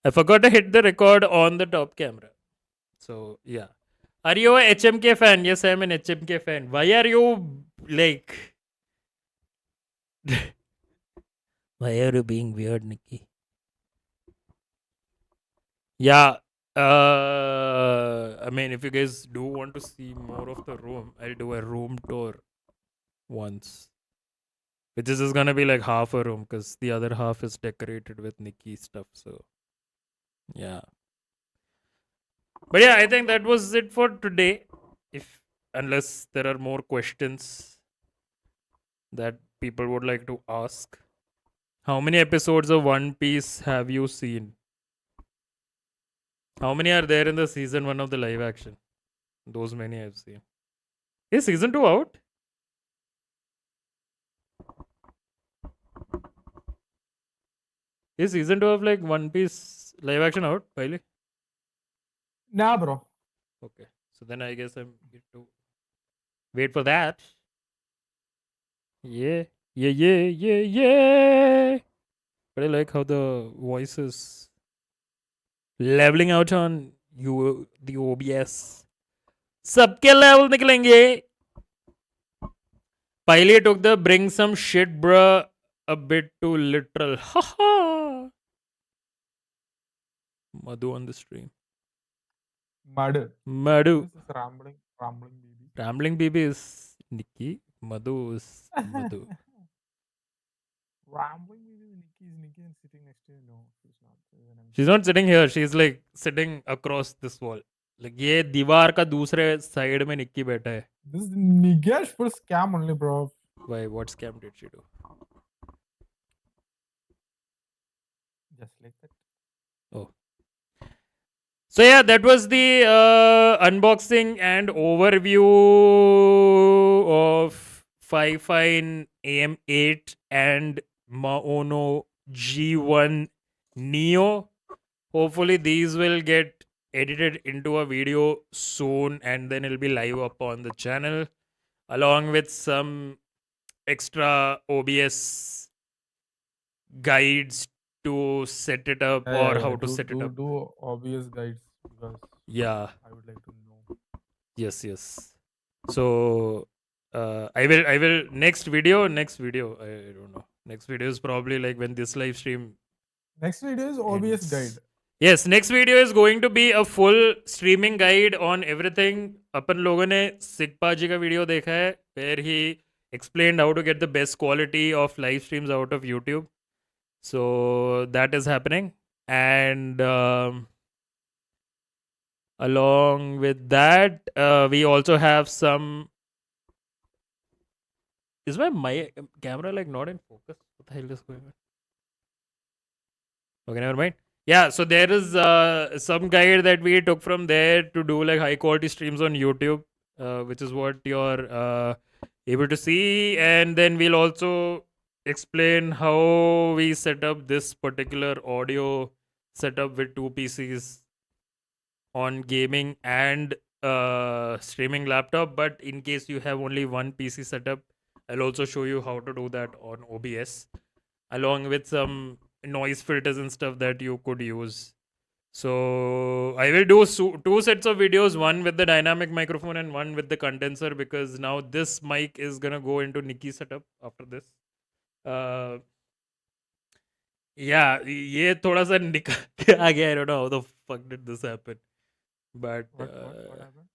I forgot to hit the record on the top camera. So, yeah. Are you a HMK fan? Yes, I'm an HMK fan. Why are you like. Why are you being weird, Nikki? Yeah. I mean, if you guys do want to see more of the room, I'll do a room tour once. Which is just gonna be like half a room because the other half is decorated with Nikki stuff. So, yeah. But yeah, I think that was it for today. If unless there are more questions that people would like to ask. How many episodes of One Piece have you seen? How many are there in the season 1 of the live action? Those many I've seen. Is season 2 out? Is season 2 of like One Piece live action out, Piley? Nah, bro. Okay. So then I guess I'm going to wait for that. Yeah. Yeah. But I like how the voice is leveling out on you the OBS. सबके level निकलेंगे. Piley took the bring some shit bruh a bit too literal. Haha. Madhu on the stream. Mad. Madhu. This is rambling baby. Rambling baby is Nikki. Madhu is Madhu. Rambling baby is Nikki and sitting next to you. No, she's not. She's not sitting here. She's like sitting across this wall. Like ये दीवार का दूसरे side में निक्की बैठा है. This is Nigesh for scam only, bro. Why? What scam did she do? Just like that. Oh. So yeah, that was the unboxing and overview of Fifine AM8 and Maono G1 Neo. Hopefully these will get edited into a video soon and then it'll be live up on the channel along with some extra OBS guides to set it up or how to set it up. Do obvious guides because Yeah. I would like to know. Yes. So I will next video. I don't know. Next video is probably like when this live stream. Next video is obvious guide. Yes, next video is going to be a full streaming guide on everything. अपन लोगों ने सिकपा जी का video देखा है where he explained how to get the best quality of live streams out of YouTube. So that is happening, and along with that, we also have some. Is my camera like not in focus? What the hell is going on? Okay, never mind. Yeah, so there is some guide that we took from there to do like high quality streams on YouTube, which is what you're able to see, and then we'll also explain how we set up this particular audio setup with two PCs on gaming and streaming laptop. But in case you have only one PC setup, I'll also show you how to do that on OBS along with some noise filters and stuff that you could use. So I will do two sets of videos, one with the dynamic microphone and one with the condenser, because now this mic is gonna go into Nikki's setup after this. Yeah, ये थोड़ा सा निकल के आ गया. I don't know how the fuck did this happen, but What happened?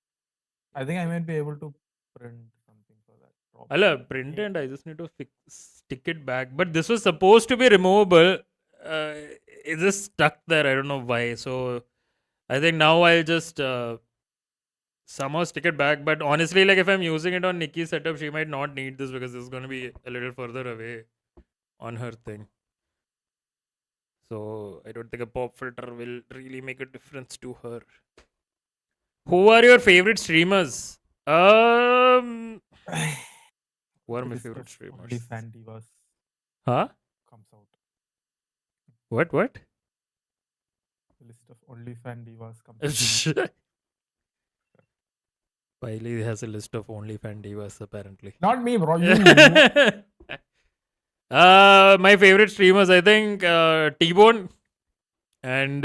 I think I might be able to print something for that. I'll print and I just need to stick it back. But this was supposed to be removable. It just stuck there. I don't know why. So I think now I'll just somehow stick it back. But honestly, like if I'm using it on Nikki's setup, she might not need this because it's going to be a little further away on her thing. So I don't think a pop filter will really make a difference to her. Who are your favorite streamers? Who are my favorite streamers? Only fan divas. Huh? Comes out. What? The list of only fan divas comes out. Piley has a list of only fan divas apparently. Not me, bro. You. My favorite streamers, I think T-Bone And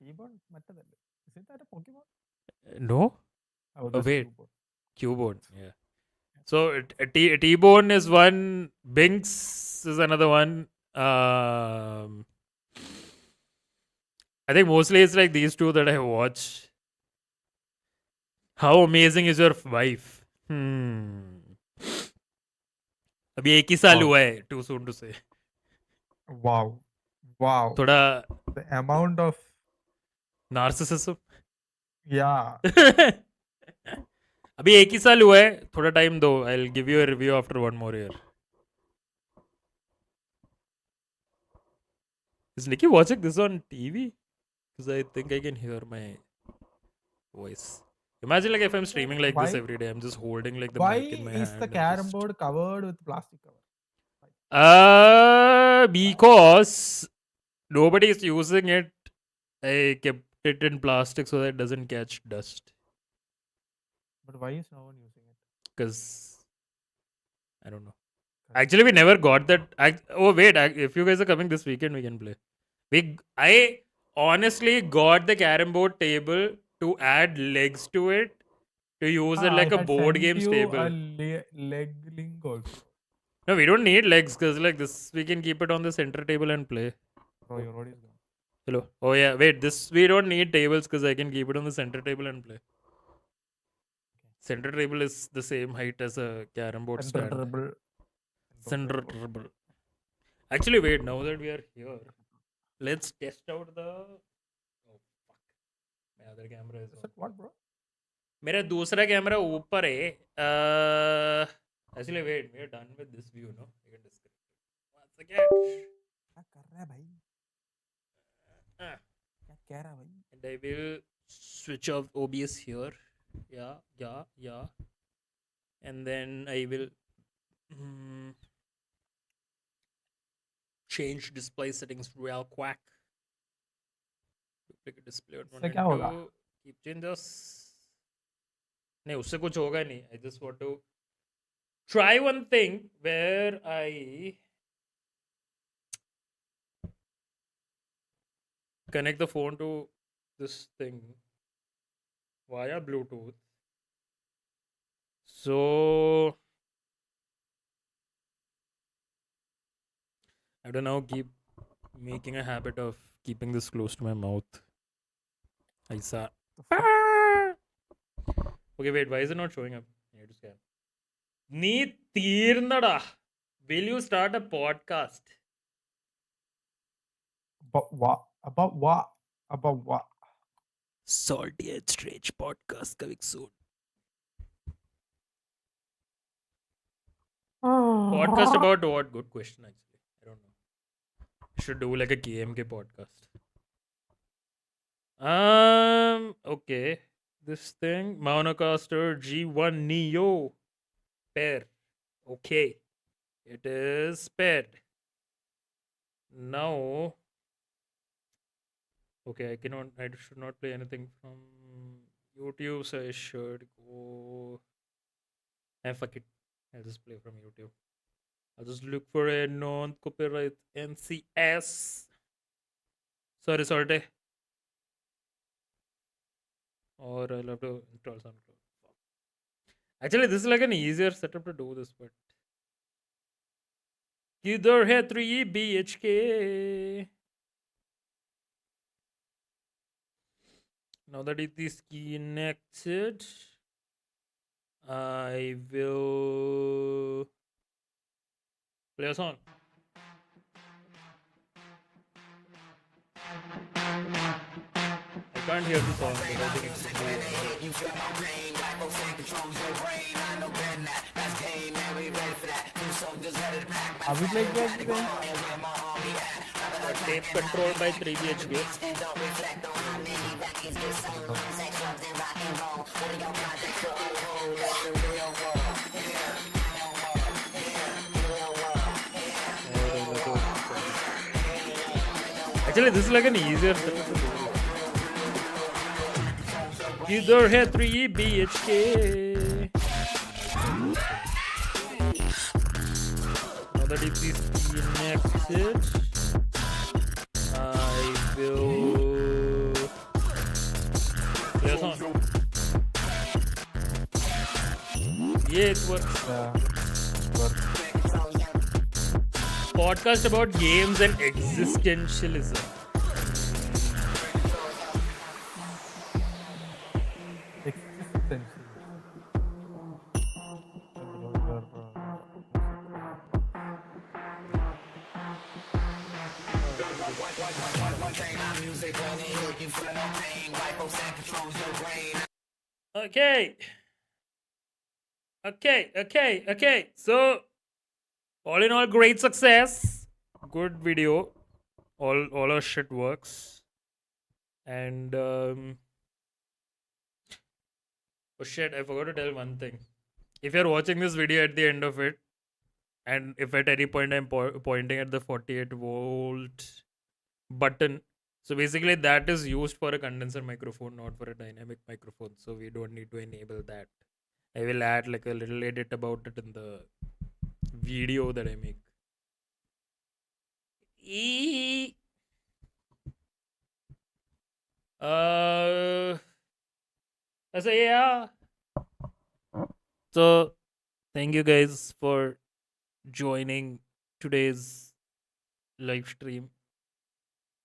T-Bone മറ്റേതല്ലേ? Is it that a Pokemon? no, Oh, that's wait. Cubone. Cubone. Yeah. So T-Bone is one. Binks is another one. I think mostly it's like these two that I watch. How amazing is your wife? अभी एक ही साल Wow. हुआ है. Too soon to say. Wow. Wow. थोड़ा The amount of narcissism. yeah. अभी एक ही साल हुआ है. थोड़ा टाइम दो. I'll give you a review after 1 more year. Is Nikki watching this on TV? Because I think I can hear my voice. Imagine like if I'm streaming like this Why- every day, I'm just holding like the Why mic in my is hand. the and carom just- board covered with plastic cover? Because nobody is using it. I kept it in plastic so that it doesn't catch dust. But why is no one using it? Because I don't know. Actually, we never got that. If you guys are coming this weekend, we can play. I honestly got the carom board table to add legs to it to use it like I a had board sent games you table. a leg link also. No, we don't need legs because like this, we can keep it on the center table and play. Bro, your audio is gone. Hello. Oh yeah, wait. This we don't need tables because I can keep it on the center table and play. Center table is the same height as a carom board stand. Center table. Actually, wait. Now that we are here, let's test out the. Oh fuck! My other camera is on. What, bro? मेरा दूसरा camera ऊपर है. Actually, wait. We are done with this view, no? We can disconnect it. Once again. क्या कर रहा है भाई? Ah. क्या कह रहा है भाई? And I will switch off OBS here. Yeah. And then I will change display settings real quick. Duplicate display on इससे क्या होगा? Keep changes. नहीं उससे कुछ होगा नहीं. I just want to try one thing where I connect the phone to this thing via Bluetooth. So I don't know, keep making a habit of keeping this close to my mouth. Aisa. Okay, wait, why is it not showing up? I need to scan. Nee teernada. Will you start a podcast? About what? About what? About what? Salty and Strange podcast coming soon. Podcast about what? Good question, actually. I don't know. Should do like a KMK podcast. Okay. This thing, Maono G1 Neo pair. Okay. It is paired. Now, okay, I should not play anything from YouTube, so I should go. Fuck it. I'll just play from YouTube. I'll just look for a non-copyright NCS. Sorry. Or I'll have to install SoundCloud. Actually, this is like an easier setup to do this, but किधर है 3 BHK? Now that it is connected, I will play a song. I can't hear the song, but I think it's Are we playing that thing? tape controlled by 3 BHK. Actually, this is like an easier setup to do. किधर है 3 BHK? Now that it is connected, Play a song. Yeah, it works. Yeah. Work. Podcast about games and existentialism. Existential. Okay. So, all in all, great success. Good video. All our shit works. And oh shit, I forgot to tell one thing. If you're watching this video at the end of it, and if at any point I'm pointing at the 48-volt button, so basically that is used for a condenser microphone, not for a dynamic microphone. So we don't need to enable that. I will add like a little edit about it in the video that I make. So yeah. So thank you guys for joining today's live stream.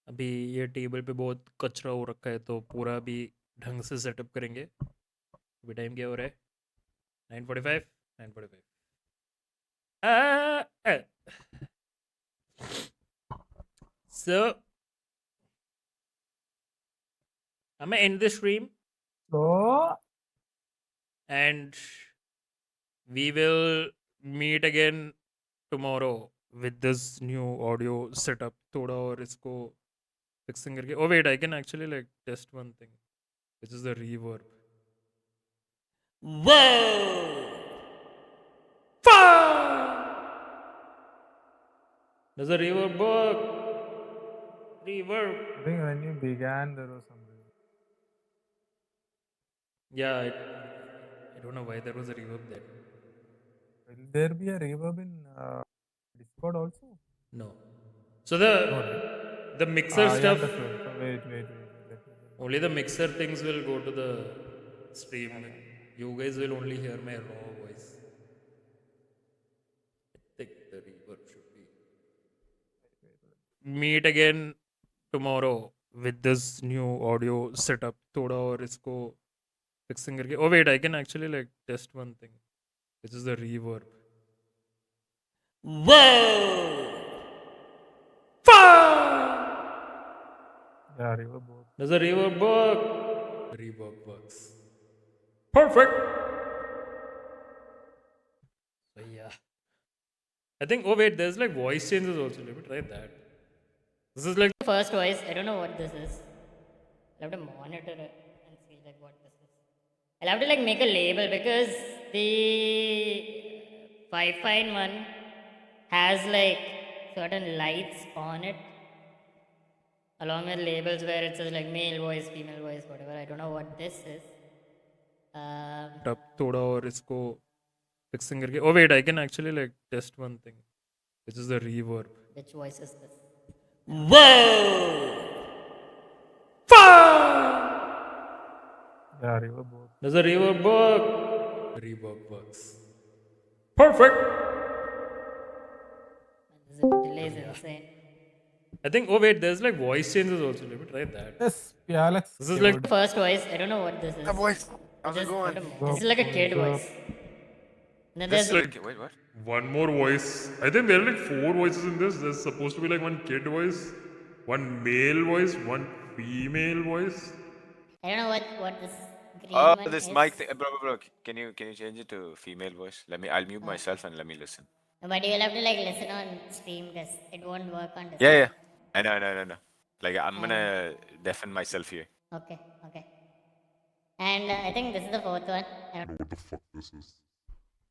अभी ये table पे बहुत कचरा हो रखा है तो पूरा भी ढंग से सेटअप करेंगे. अभी टाइम क्या हो रहा है? 9:45. 9:45. So I'm gonna end the stream. So, And we will meet again tomorrow with this new audio setup. थोड़ा और इसको fixing करके. Oh wait, I can actually like test one thing, which is the reverb. Whoa! Does the reverb work? Reverb. I think when you began, there was some reason. Yeah, I don't know why there was a reverb there. Will there be a reverb in Discord also? No. So the No, right? the mixer Yeah, stuff. understood. So wait. Let me Only the mixer things will go to the stream. You guys will only hear my raw voice. I think the reverb should be. Meet again tomorrow with this new audio setup. थोड़ा और इसको fixing करके. Oh wait, I can actually like test one thing, which is the reverb. Whoa! Yeah, reverb works. Does the reverb work? The reverb works. Perfect. So yeah. I think, oh wait, there's like voice changes also. Let me try that. This is like First voice, I don't know what this is. I'll have to monitor it and see like what this is. I'll have to like make a label because the Fifine one has like certain lights on it along with labels where it says like male voice, female voice, whatever. I don't know what this is. थोड़ा और इसको fixing करके. Oh wait, I can actually like test one thing, which is the reverb. Which voice is this? Whoa! Yeah, reverb works. Does the reverb work? The reverb works. Perfect. This delay is insane. I think, oh wait, there's like voice changes also. Let me try that. Yes, yeah, Alex. This is like First voice, I don't know what this is. voice. How's it Just- going? This is like a kid voice. And then there's like Wait, what? one more voice. I think there are like 4 voices in this. There's supposed to be like one kid voice, one male voice, one female voice. I don't know what this green Oh, one this is. mic thing, bro. Can you change it to female voice? I'll mute myself and let me listen. But you'll have to like listen on stream because it won't work on Discord. Yeah. I know. Like I'm gonna deafen myself here. Okay. And I think this is the fourth one. I don't what the fuck this is.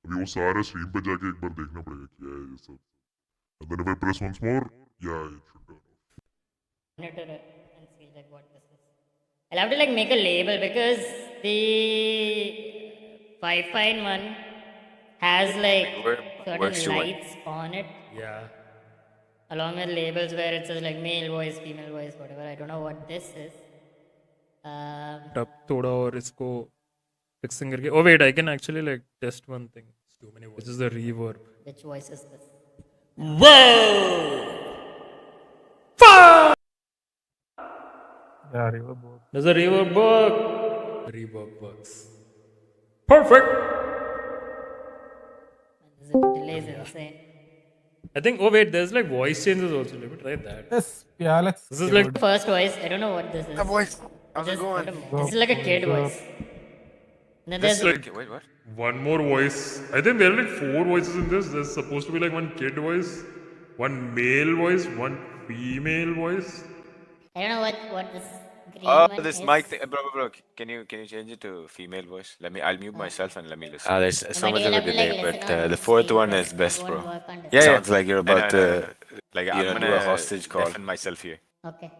अभी वो सारा stream पे जाके एक बार देखना पड़ेगा क्या है ये सब. And then if I press once more, yeah, it should turn off. monitor it and see like what this is. I'll have to like make a label because the Fifine one has like Where- certain where's your one? lights on it Yeah. along with labels where it says like male voice, female voice, whatever. I don't know what this is. Tap थोड़ा और इसको fixing करके. Oh wait, I can actually like test one thing. It's too many voices. This is the reverb. Which voice is this? Yeah, reverb works. Does the reverb work? Reverb works. Perfect. This delay is insane. I think. Oh wait, there's like voice changes also. Let me try that. Yes, yeah, Alex. This is like The first voice, I don't know what this is. boys, how's it going? This is like a kid voice. And then there's Wait, what? One more voice. I think there are like 4 voices in this. There's supposed to be like one kid voice, one male voice, one female voice. I don't know what this green Oh, one this is. mic thing, bro. Can you change it to female voice? I'll mute myself and let me listen. There's so But much you'll of a have to, like, delay, listen but on the fourth speed one because is best, it bro. won't work on this. Yeah, sounds like you're about to like I'm gonna do a hostage call. Deafen myself here. Okay.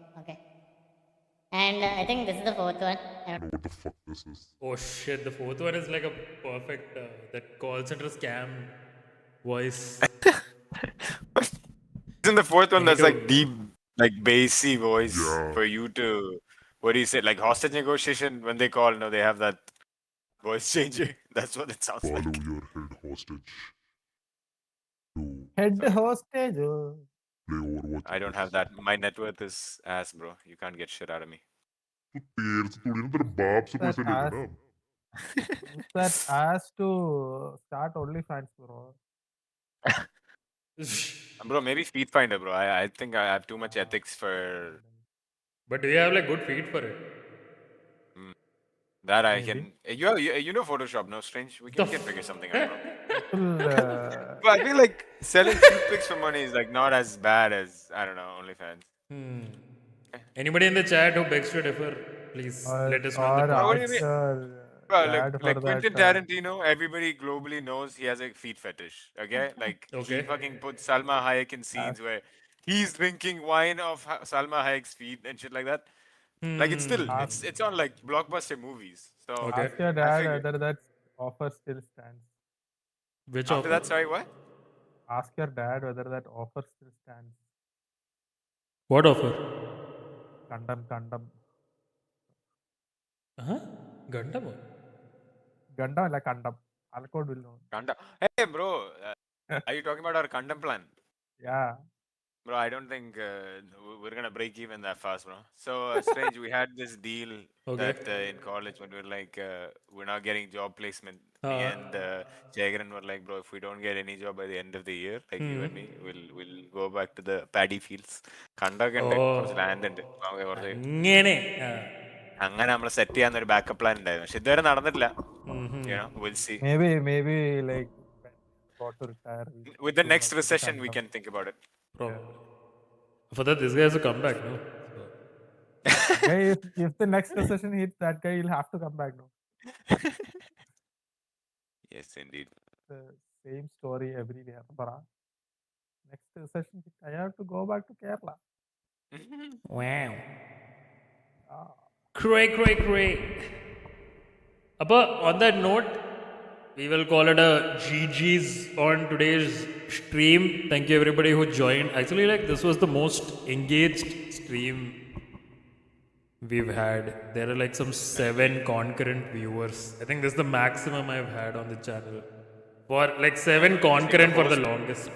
And I think this is the fourth one. I don't know what the fuck this is. oh shit. The fourth one is like a perfect that call center scam voice. Isn't the fourth one that's to- like deep, like bassy voice Yeah. for you to what do you say? Like hostage negotiation when they call, they have that voice changer. That's what it sounds Follow like. your head hostage to Head hostage. play Overwatch. I don't have that. My net worth is ass, bro. You can't get shit out of me. तो तेरे से थोड़ी ना तेरे बाप से पैसे That लेते ना. Use that ass to start OnlyFans, bro. Bro, maybe Feet Finder, bro. I think I have too much ethics for But do you have like good feet for it? that. I Maybe. can. You know Photoshop, no? Strange. We can figure something out, bro. People, But I feel like selling feet pics for money is like not as bad as I don't know OnlyFans. Anybody in the chat who begs to differ, please let us know in the or What do you comments. mean? ask your Bro, dad like for Quentin that. Tarantino, everybody globally knows he has a feet fetish. Okay, like he Okay. fucking puts Salma Hayek in scenes where he's drinking wine off Salma Hayek's feet and shit like that. Like it's still it's on like blockbuster movies. So Okay. Ask your I dad figured. whether that offer still stands. Which After offer? that, sorry, what? Ask your dad whether that offer still stands. What offer? Gundam. Huh? Gundam? Gundam like Gundam. Alcode will know. Kanda. Hey, bro, are you talking about our Kandam plan? Yeah. Bro, I don't think we're gonna break even that fast, bro. So strange. We had this deal Okay. that in college when we were like, we're not getting job placement. Me and Jagaran were like, bro, if we don't get any job by the end of the year, like you and me, we'll go back to the paddy fields. Kandakk ഉണ്ട് കുറച്ച് land ഉണ്ട് നമുക്ക് കുറച്ച് അങ്ങനെ അങ്ങനെ നമ്മൾ set ചെയ്യാൻ ഒരു ബാക്കപ്പ് പ്ലാൻ ഉണ്ടായിരുന്നു പക്ഷെ ഇതുവരെ നടന്നിട്ടില്ല we'll see. Maybe like got to retire. With the next recession we can think about it. Probably. For that, this guy has to come back, no? So. Hey, if the next recession hits, that guy will have to come back. No, Yes, indeed. the same story everywhere. Bara. Next recession hit, I have to go back to Kerala. Wow. Ah. Cray. But on that note, we will call it a GG's on today's stream. Thank you everybody who joined. Actually, like this was the most engaged stream we've had. There are like some 7 concurrent viewers. I think this is the maximum I've had on the channel. For like 7 concurrent for the longest.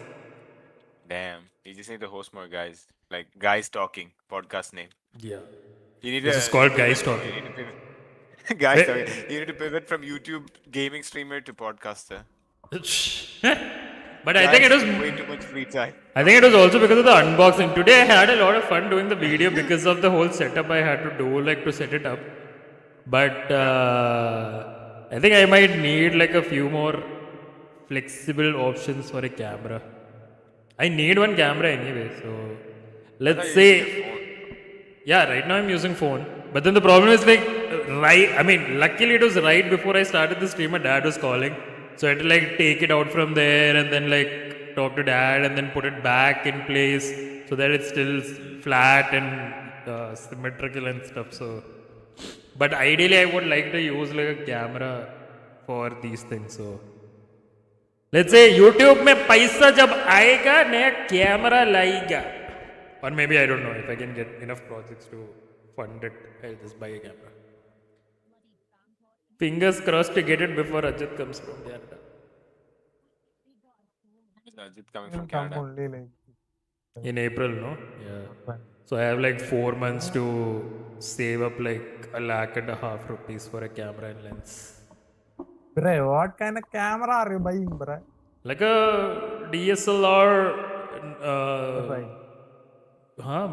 Damn, you just need to host more guys. Like guys talking podcast name. Yeah. You need This to is called pivot- Guys Talking. You need to pivot. Guys talking. You need to pivot from YouTube gaming streamer to podcaster. But I think it was way too much free time. I think it was also because of the unboxing. Today I had a lot of fun doing the video because of the whole setup I had to do, like to set it up. But I think I might need like a few more flexible options for a camera. I need one camera anyway, so let's say, yeah, right now I'm using phone. But then the problem is like, luckily it was right before I started the stream, my dad was calling. So I had to like take it out from there and then like talk to dad and then put it back in place so that it's still flat and symmetrical and stuff. So, but ideally I would like to use like a camera for these things. So let's say YouTube में पैसा जब आएगा नया camera लाएगा or maybe I don't know if I can get enough projects to fund it. I'll just buy a camera. Fingers crossed to get it before Ajit comes from Canada. Is Ajit coming Will from come Canada? only like In April, no? Yeah. not when. So I have like 4 months to save up like ₹1.50 for a camera and lens. Bre, what kind of camera are you buying, bre? Like a DSLR. Buying.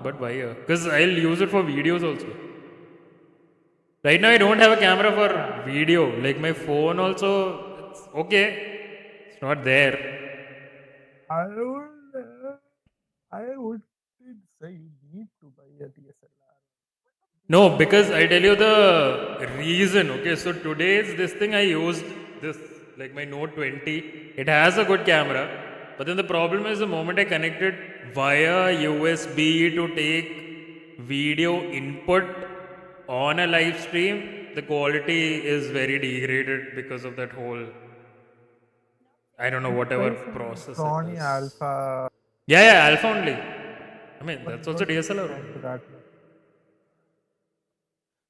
But why? Because I'll use it for videos also. Right now I don't have a camera for video. Like my phone also, it's okay. It's not there. I would say you need to buy a DSLR. No, because I tell you the reason. Okay, so today's this thing I used this like my Note 20. It has a good camera, but then the problem is the moment I connect it via USB to take video input on a live stream, the quality is very degraded because of that whole I don't know whatever Buy some process. Sony it is. Alpha. Yeah, Alpha only. I mean but that's also don't DSLR. spend that much.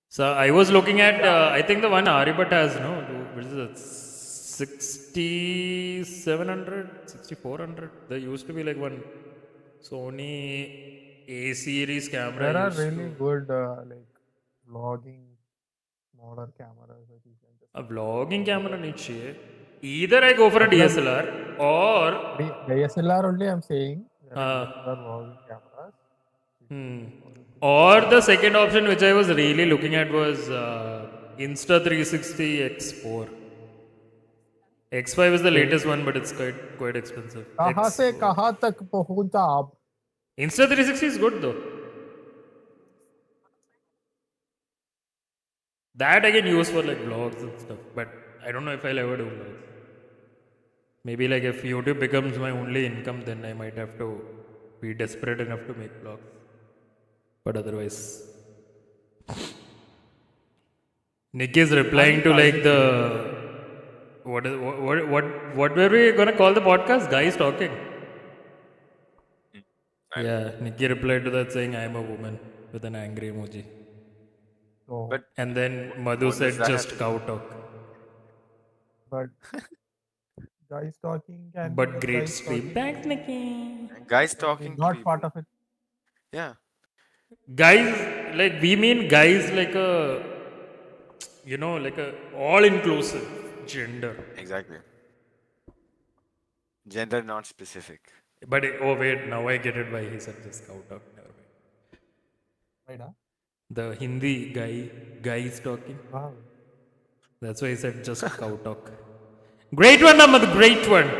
So I was looking at, I think the one Aribat has, no, what is it, 6700, 6400. There used to be like one Sony A series camera. There are used really to- good like vlogging smaller cameras that you can just A vlogging camera नहीं चाहिए. Either I go for a DSLR or DSLR only I'm saying. There are other vlogging cameras. or the second option which I was really looking at was Insta360 X4. X5 is the latest one, but it's quite expensive. कहाँ से कहाँ तक पहुँचा आप? Insta360 is good though. That I can use for like vlogs and stuff, but I don't know if I'll ever do vlogs. Maybe like if YouTube becomes my only income, then I might have to be desperate enough to make vlogs. But otherwise, Nick is replying to like the what were we gonna call the podcast? Guys talking. Yeah, Nikki replied to that saying, "I am a woman" with an angry emoji. So, But And then Madhu What does said, that "Just have cow talk." but guys talking can But be great guys stream. talking Thanks, Nikki. guys can be talking to not people. part of it. Yeah. Guys, like we mean guys like a, like a all-inclusive gender. Exactly. Gender not specific. But oh wait, now I get it why he said just cow talk. Never mind. Right? Huh? The Hindi guys talking. Wow. That's why he said just cow talk. Great one, Ahmad. Great one.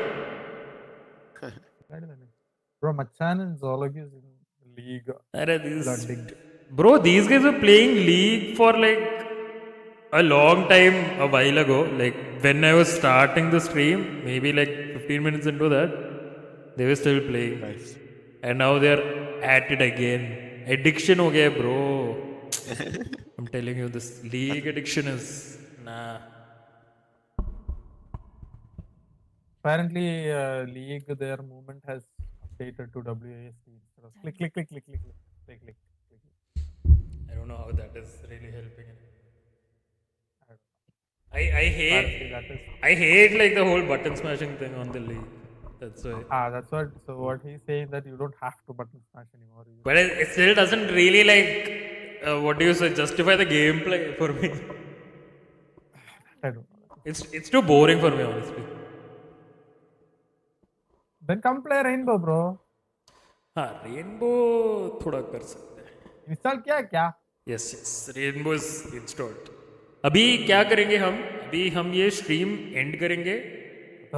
Bro, Machan and Zoology is in league. Bro, these guys were playing League for like a long time a while ago. Like when I was starting the stream, maybe like 15 minutes into that, they were still playing. Nice. And now they're at it again. Addiction ho gaya, bro. I'm telling you, this League addiction is nah. Apparently, league their movement has updated to WASD. instead of click, click, click, click, click, click, click, click, click. I don't know how that is really helping. I Apparently, that is. hate like the whole button smashing thing on the League. That's why. That's what. So what he's saying that you don't have to button smash anymore. You But it still doesn't really like what do you say justify the gameplay for me. I don't know. It's too boring for me honestly. Then come play Rainbow, bro. हाँ rainbow थोड़ा कर सकते हैं. Install किया क्या? Yes, rainbow is installed. अभी क्या करेंगे हम? अभी हम ये स्ट्रीम एंड करेंगे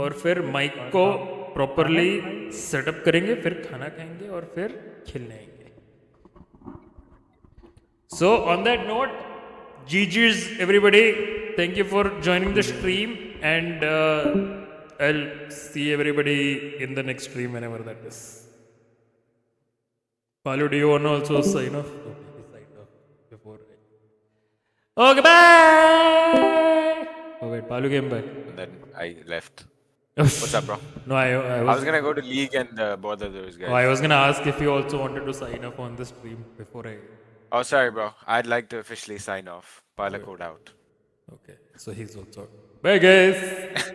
और फिर माइक को प्रॉपरली सेटअप करेंगे, फिर खाना खाएंगे और फिर खेलने आएंगे. So on that note, GG's everybody. Thank you for joining the stream and I'll see everybody in the next stream whenever that is. Palu, do you want to also sign off? Okay, he signed off before. Okay, bye! Oh wait, Palu came back. And then I left. What's up, bro? No, I I was was gonna go to league and bother those guys. oh, I was gonna ask if you also wanted to sign up on the stream before I. Oh, sorry, bro. I'd like to officially sign off. Pala code out. Okay, so he's also. Bye, guys.